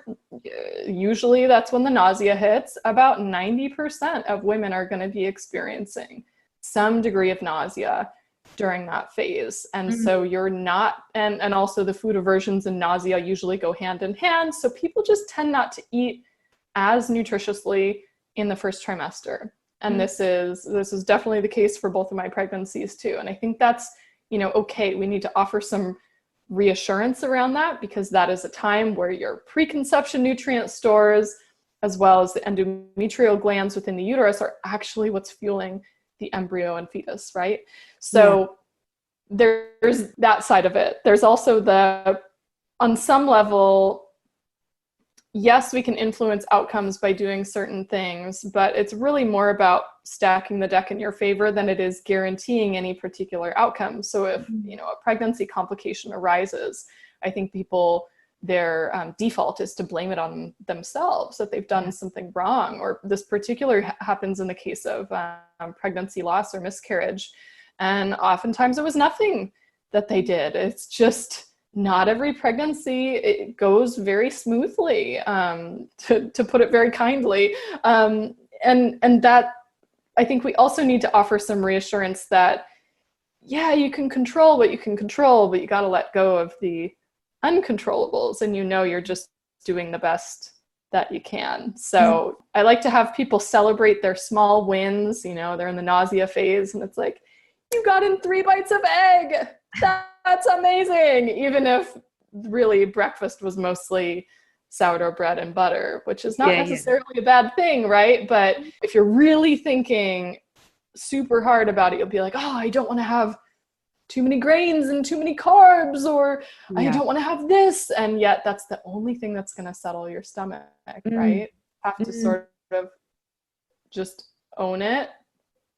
usually that's when the nausea hits. About 90% of women are going to be experiencing some degree of nausea during that phase. And so you're not, and also the food aversions and nausea usually go hand in hand. So people just tend not to eat as nutritiously in the first trimester. And this is definitely the case for both of my pregnancies too. And I think that's, you know, okay. We need to offer some reassurance around that, because that is a time where your preconception nutrient stores, as well as the endometrial glands within the uterus, are actually what's fueling the embryo and fetus, right? So there's that side of it. There's also on some level, yes, we can influence outcomes by doing certain things, but it's really more about stacking the deck in your favor than it is guaranteeing any particular outcome. So if, you know, a pregnancy complication arises, I think people, their default is to blame it on themselves, that they've done something wrong, or this particular happens in the case of pregnancy loss or miscarriage. And oftentimes it was nothing that they did. It's just, not every pregnancy, it goes very smoothly, to put it very kindly. And that, I think we also need to offer some reassurance that, yeah, you can control what you can control, but you got to let go of the uncontrollables, and you know you're just doing the best that you can. So I like to have people celebrate their small wins. You know, they're in the nausea phase, and it's like, you got in 3 bites of egg. That's amazing. Even if really breakfast was mostly sourdough bread and butter, which is not necessarily a bad thing, right? But if you're really thinking super hard about it, you'll be like, oh, I don't want to have too many grains and too many carbs, or I don't want to have this. And yet that's the only thing that's going to settle your stomach, right? Have to sort of just own it,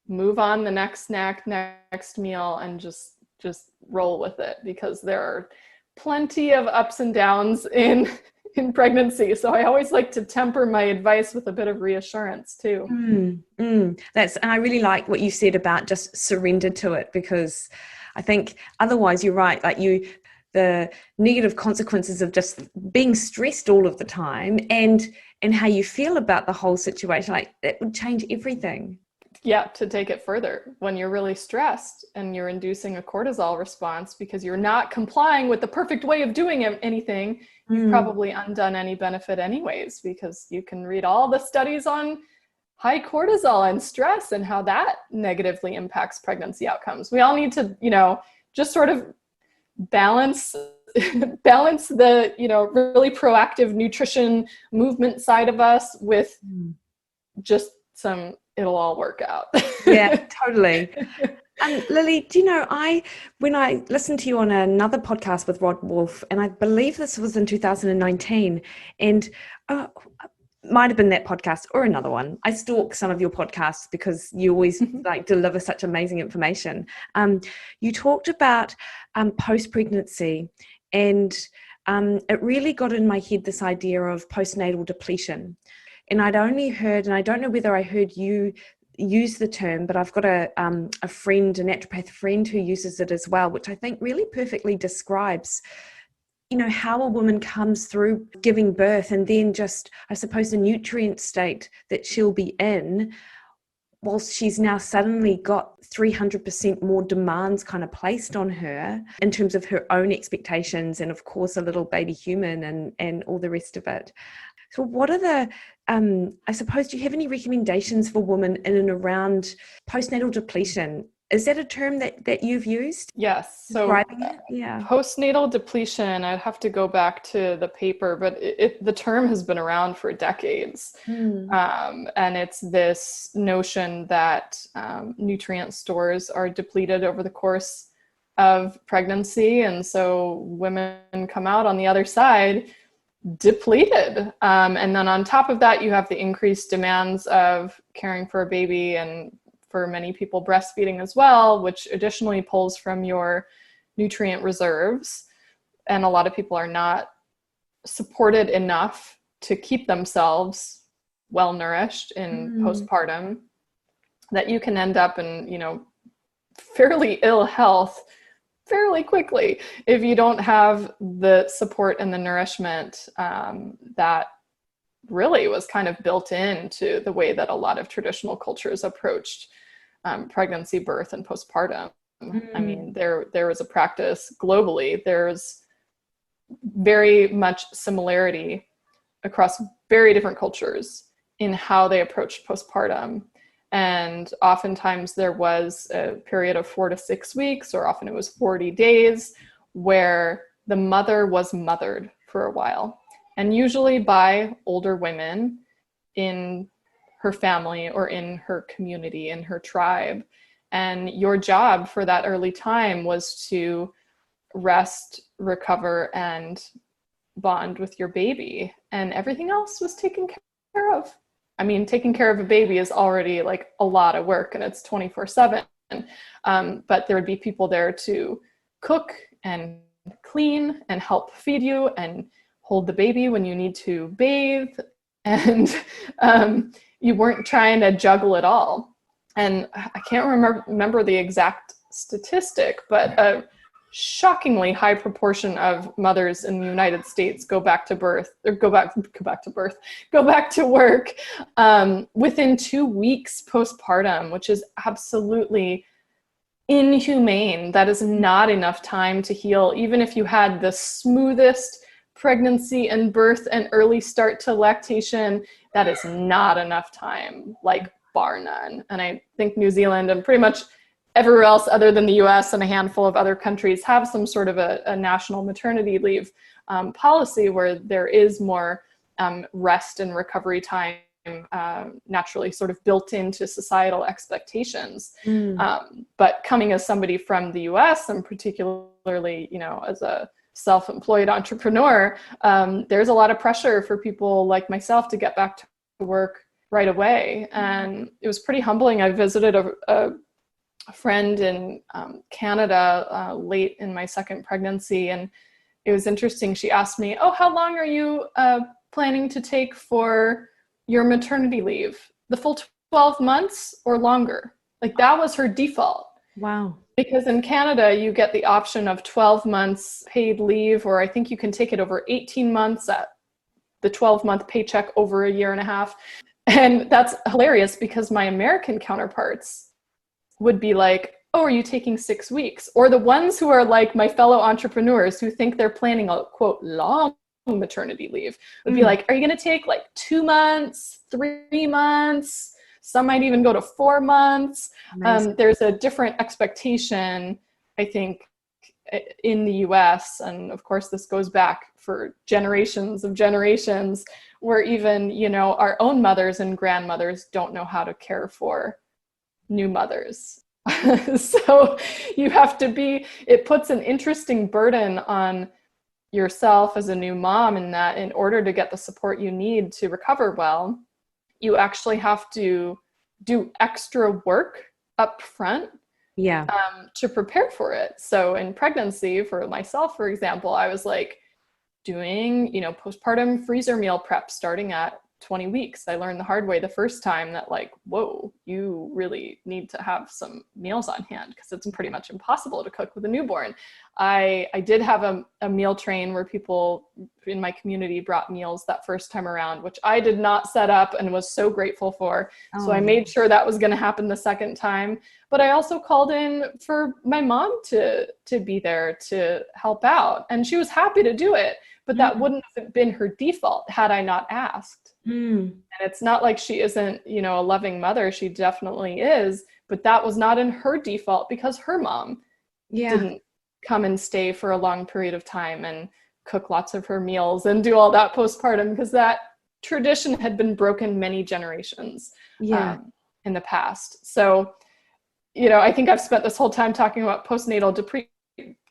move on the next snack, next meal, and just roll with it, because there are plenty of ups and downs in pregnancy. So I always like to temper my advice with a bit of reassurance too. And I really like what you said about just surrender to it, because I think otherwise you're right, like the negative consequences of just being stressed all of the time and how you feel about the whole situation, like it would change everything. Yeah, to take it further, when you're really stressed and you're inducing a cortisol response because you're not complying with the perfect way of doing anything, you've probably undone any benefit anyways, because you can read all the studies on high cortisol and stress and how that negatively impacts pregnancy outcomes. We all need to, you know, just sort of balance the, you know, really proactive nutrition movement side of us with just some, it'll all work out. Yeah, totally. Lily, do you know, when I listened to you on another podcast with Rod Wolf, and I believe this was in 2019, and might have been that podcast or another one. I stalk some of your podcasts because you always like deliver such amazing information. You talked about post-pregnancy, and it really got in my head this idea of postnatal depletion. And I'd only heard, and I don't know whether I heard you use the term, but I've got a friend, a naturopath friend, who uses it as well, which I think really perfectly describes, you know, how a woman comes through giving birth, and then just, I suppose, the nutrient state that she'll be in, whilst she's now suddenly got 300% more demands kind of placed on her in terms of her own expectations, and of course a little baby human and all the rest of it. So what are the, I suppose, do you have any recommendations for women in and around postnatal depletion? Is that a term that you've used? Yes. So Describing it? Yeah. postnatal depletion, I'd have to go back to the paper, but the term has been around for decades. And it's this notion that nutrient stores are depleted over the course of pregnancy. And so women come out on the other side depleted. And then on top of that, you have the increased demands of caring for a baby and for many people breastfeeding as well, which additionally pulls from your nutrient reserves. And a lot of people are not supported enough to keep themselves well nourished in postpartum, that you can end up in, fairly ill health fairly quickly if you don't have the support and the nourishment that really was kind of built into the way that a lot of traditional cultures approached pregnancy, birth, and postpartum. I mean, there was a practice globally. There's very much similarity across very different cultures in how they approached postpartum. And oftentimes there was a period of 4 to 6 weeks, or often it was 40 days, where the mother was mothered for a while, and usually by older women in her family or in her community, in her tribe. And your job for that early time was to rest, recover, and bond with your baby. And everything else was taken care of. I mean, taking care of a baby is already like a lot of work, and it's 24/7. But there would be people there to cook and clean and help feed you and hold the baby when you need to bathe. And you weren't trying to juggle it all. And I can't remember the exact statistic, but a shockingly high proportion of mothers in the United States go back to work within 2 weeks postpartum, which is absolutely inhumane. That is not enough time to heal. Even if you had the smoothest pregnancy and birth and early start to lactation, that is not enough time, like bar none. And I think New Zealand and pretty much everywhere else other than the US and a handful of other countries have some sort of a national maternity leave policy where there is more rest and recovery time naturally sort of built into societal expectations. But coming as somebody from the US, and particularly, as a self-employed entrepreneur, there's a lot of pressure for people like myself to get back to work right away. And it was pretty humbling. I visited a friend in Canada late in my second pregnancy, and it was interesting. She asked me, "Oh, how long are you planning to take for your maternity leave? The full 12 months or longer?" Like, that was her default. Wow. Because in Canada, you get the option of 12 months paid leave, or I think you can take it over 18 months at the 12-month paycheck over a year and a half. And that's hilarious because my American counterparts would be like, "Oh, are you taking 6 weeks?" Or the ones who are like my fellow entrepreneurs who think they're planning a, quote, long maternity leave would be like, "Are you going to take like 2 months, 3 months? Some might even go to 4 months." There's a different expectation, I think, in the US. And of course, this goes back for generations of generations, where even, our own mothers and grandmothers don't know how to care for new mothers. So you have to it puts an interesting burden on yourself as a new mom, in that in order to get the support you need to recover well, you actually have to do extra work up front to prepare for it. So in pregnancy, for myself, for example, I was like doing, postpartum freezer meal prep starting at 20 weeks. I learned the hard way the first time that like, whoa, you really need to have some meals on hand because it's pretty much impossible to cook with a newborn. I did have a meal train where people in my community brought meals that first time around, which I did not set up and was so grateful for. So I made sure that was going to happen the second time. But I also called in for my mom to be there to help out. And she was happy to do it. But that wouldn't have been her default had I not asked. And it's not like she isn't, you know, a loving mother. She definitely is. But that was not in her default because her mom didn't come and stay for a long period of time and cook lots of her meals and do all that postpartum, because that tradition had been broken many generations in the past. So, you know, I think I've spent this whole time talking about postnatal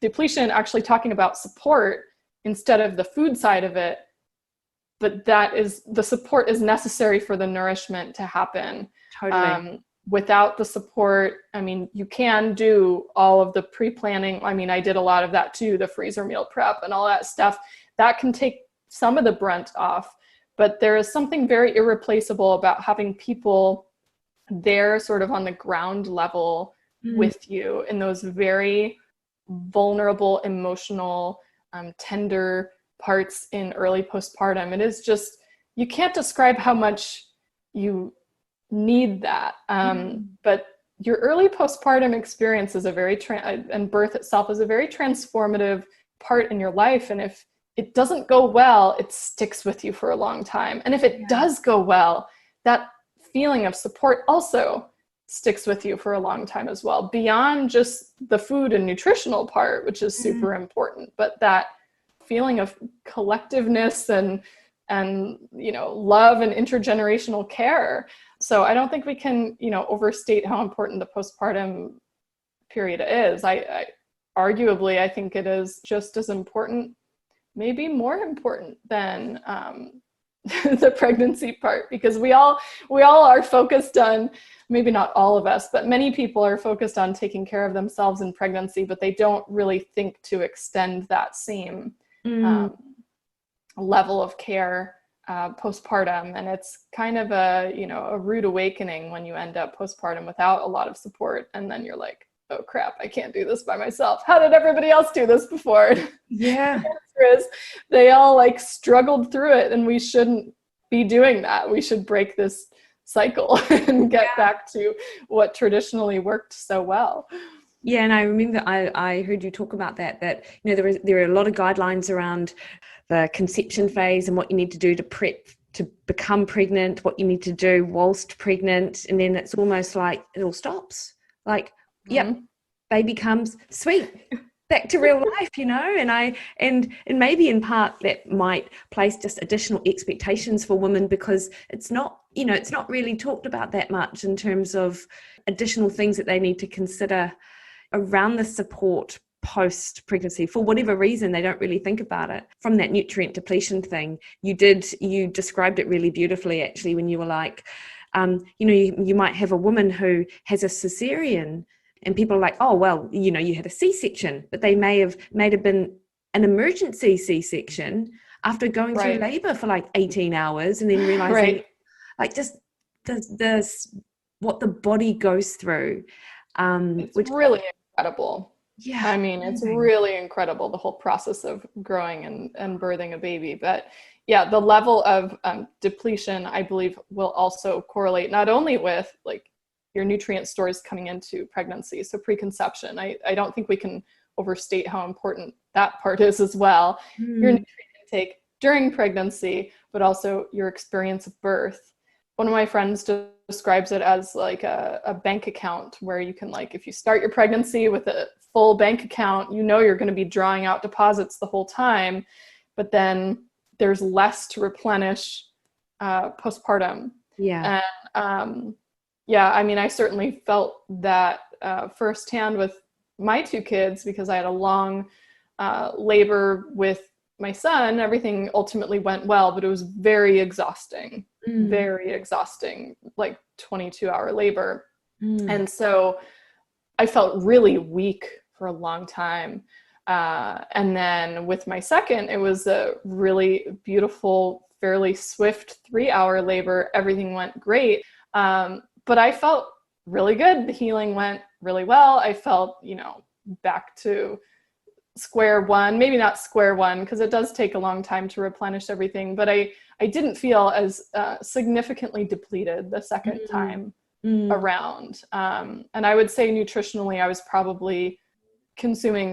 depletion, actually talking about support instead of the food side of it. But the support is necessary for the nourishment to happen. Totally. Without the support, I mean, you can do all of the pre-planning. I mean, I did a lot of that too, the freezer meal prep and all that stuff. That can take some of the brunt off. But there is something very irreplaceable about having people there sort of on the ground level with you in those very vulnerable, emotional, tender parts in early postpartum. It is just, you can't describe how much you need that. But your early postpartum experience is a very, and birth itself is a very transformative part in your life. And if it doesn't go well, it sticks with you for a long time. And if it does go well, that feeling of support also sticks with you for a long time as well, beyond just the food and nutritional part, which is super important, but that feeling of collectiveness and you know, love and intergenerational care. So I don't think we can, you know, overstate how important the postpartum period is. I arguably, I think it is just as important, maybe more important than the pregnancy part, because we all are focused on, maybe not all of us, but many people are focused on taking care of themselves in pregnancy, but they don't really think to extend that same level of care postpartum. And it's kind of a, you know, a rude awakening when you end up postpartum without a lot of support. And then you're like, oh crap, I can't do this by myself. How did everybody else do this before? Yeah. The answer is they all like struggled through it, and we shouldn't be doing that. We should break this cycle and get back to what traditionally worked so well. Yeah, and I remember I heard you talk about that, you know, there are a lot of guidelines around the conception phase and what you need to do to prep to become pregnant, what you need to do whilst pregnant, and then it's almost like it all stops. Like, yep, baby comes, sweet, back to real life, you know. And maybe in part that might place just additional expectations for women, because it's not, you know, it's not really talked about that much in terms of additional things that they need to consider around the support post-pregnancy. For whatever reason, they don't really think about it. From that nutrient depletion thing, you described it really beautifully, actually, when you were like, you know, you might have a woman who has a cesarean, and people are like, oh, well, you know, you had a C-section, but they may have been an emergency C-section after going through labor for like 18 hours and then realizing like just what the body goes through. It's really incredible. Yeah. I mean, it's really incredible, the whole process of growing and birthing a baby. But yeah, the level of depletion, I believe, will also correlate not only with like your nutrient stores coming into pregnancy, so preconception. I don't think we can overstate how important that part is as well. Your nutrient intake during pregnancy, but also your experience of birth. One of my friends describes it as like a bank account, where you can, like, if you start your pregnancy with a full bank account, you know you're going to be drawing out deposits the whole time, but then there's less to replenish postpartum. Yeah. And yeah, I mean, I certainly felt that firsthand with my two kids, because I had a long labor with my son. Everything ultimately went well, but it was very exhausting, like 22-hour labor. And so I felt really weak for a long time. And then with my second, it was a really beautiful, fairly swift 3-hour labor. Everything went great. But I felt really good. The healing went really well. I felt, back to square one, maybe not square one, because it does take a long time to replenish everything, but I didn't feel as significantly depleted the second time around. And I would say nutritionally, I was probably consuming,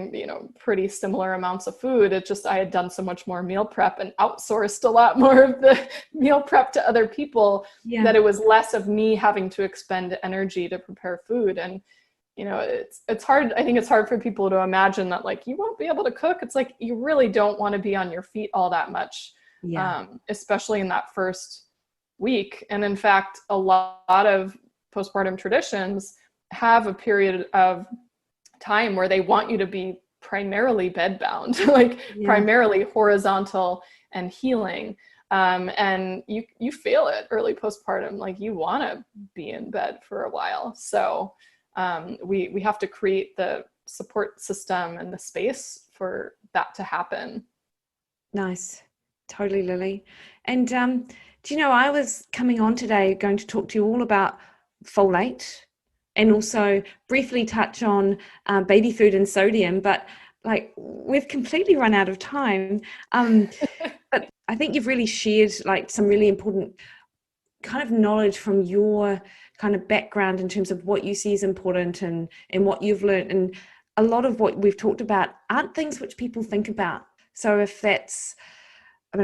pretty similar amounts of food. It's just I had done so much more meal prep and outsourced a lot more of the meal prep to other people that it was less of me having to expend energy to prepare food. And it's hard. I think it's hard for people to imagine that, like, you won't be able to cook. It's like, you really don't want to be on your feet all that much, especially in that first week. And in fact, a lot of postpartum traditions have a period of time where they want you to be primarily bedbound, primarily horizontal and healing. And you feel it early postpartum, like you want to be in bed for a while. So we have to create the support system and the space for that to happen. Nice. Totally, Lily. And I was coming on today going to talk to you all about folate and also briefly touch on baby food and sodium, but we've completely run out of time. But I think you've really shared some really important kind of knowledge from your kind of background in terms of what you see as important and what you've learned. And a lot of what we've talked about aren't things which people think about. So I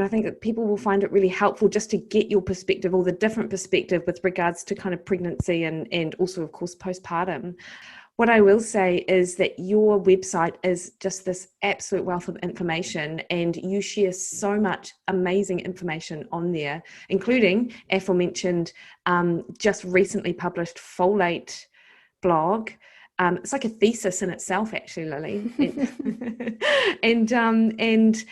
think that people will find it really helpful just to get your perspective, or the different perspective with regards to kind of pregnancy and also, of course, postpartum. What I will say is that your website is just this absolute wealth of information, and you share so much amazing information on there, including aforementioned, just recently published folate blog. It's like a thesis in itself, actually, Lily. And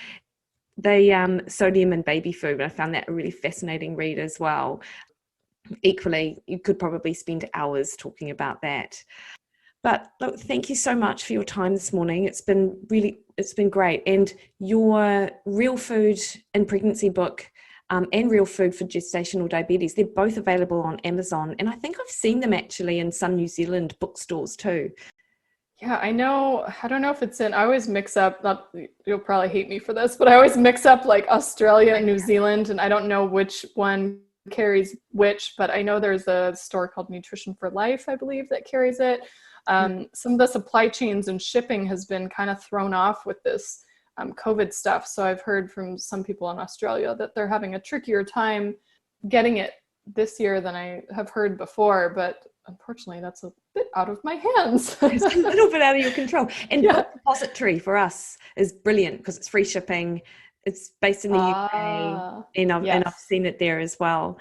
the sodium and baby food. I found that a really fascinating read as well. Equally, you could probably spend hours talking about that. But look, thank you so much for your time this morning. It's been great. And your Real Food in Pregnancy book and Real Food for Gestational Diabetes, they're both available on Amazon. And I think I've seen them actually in some New Zealand bookstores too. Yeah, I know. I don't know if it's I always mix up, you'll probably hate me for this, but I always mix up Australia and New Zealand, and I don't know which one carries which, but I know there's a store called Nutrition for Life, I believe, that carries it. Some of the supply chains and shipping has been kind of thrown off with this COVID stuff. So I've heard from some people in Australia that they're having a trickier time getting it this year than I have heard before, but unfortunately that's a bit out of my hands. It's a little bit out of your control. And Book Depository for us is brilliant because it's free shipping. It's based in the UK, and I've seen it there as well.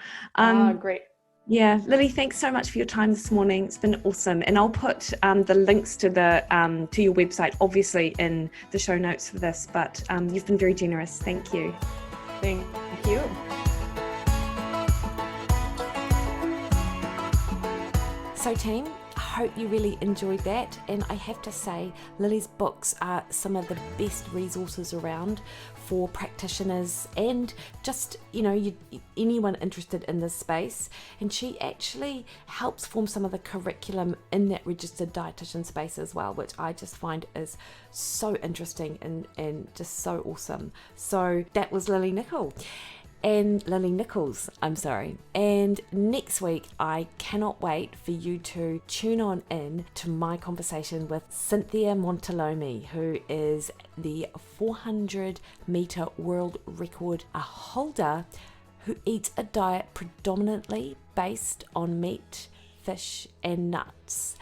Great. Yeah, Lily, thanks so much for your time this morning. It's been awesome. And I'll put the links to to your website, obviously, in the show notes for this. But you've been very generous. Thank you. Thank you. So team, I hope you really enjoyed that, and I have to say Lily's books are some of the best resources around for practitioners and just anyone interested in this space. And she actually helps form some of the curriculum in that registered dietitian space as well, which I just find is so interesting and just so awesome. So that was Lily Nichols. And next week I cannot wait for you to tune on in to my conversation with Cynthia Montalomi, who is the 400-meter world record holder, who eats a diet predominantly based on meat, fish and nuts.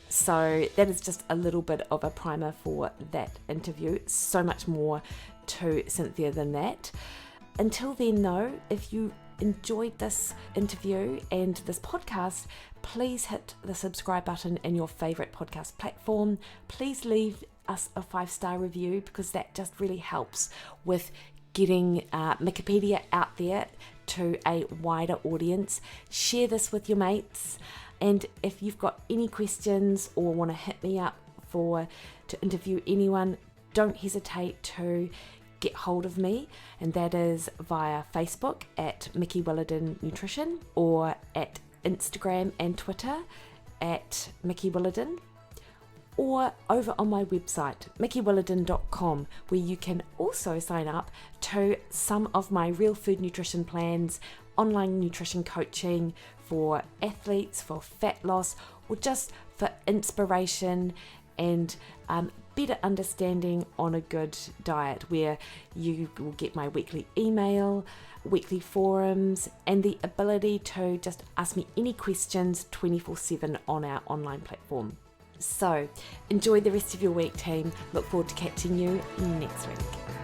So that is just a little bit of a primer for that interview. So much more to Cynthia than that. Until then, though, if you enjoyed this interview and this podcast, please hit the subscribe button in your favorite podcast platform. Please leave us a 5-star review, because that just really helps with getting Mikkipedia out there to a wider audience. Share this with your mates. And if you've got any questions or want to hit me up to interview anyone, don't hesitate to get hold of me, and that is via Facebook at Mikki Williden Nutrition, or at Instagram and Twitter at Mikki Williden, or over on my website, mickiwilliden.com, where you can also sign up to some of my real food nutrition plans, online nutrition coaching for athletes, for fat loss, or just for inspiration and better understanding on a good diet, where you will get my weekly email, weekly forums, and the ability to just ask me any questions 24/7 on our online platform. So enjoy the rest of your week, team. Look forward to catching you next week.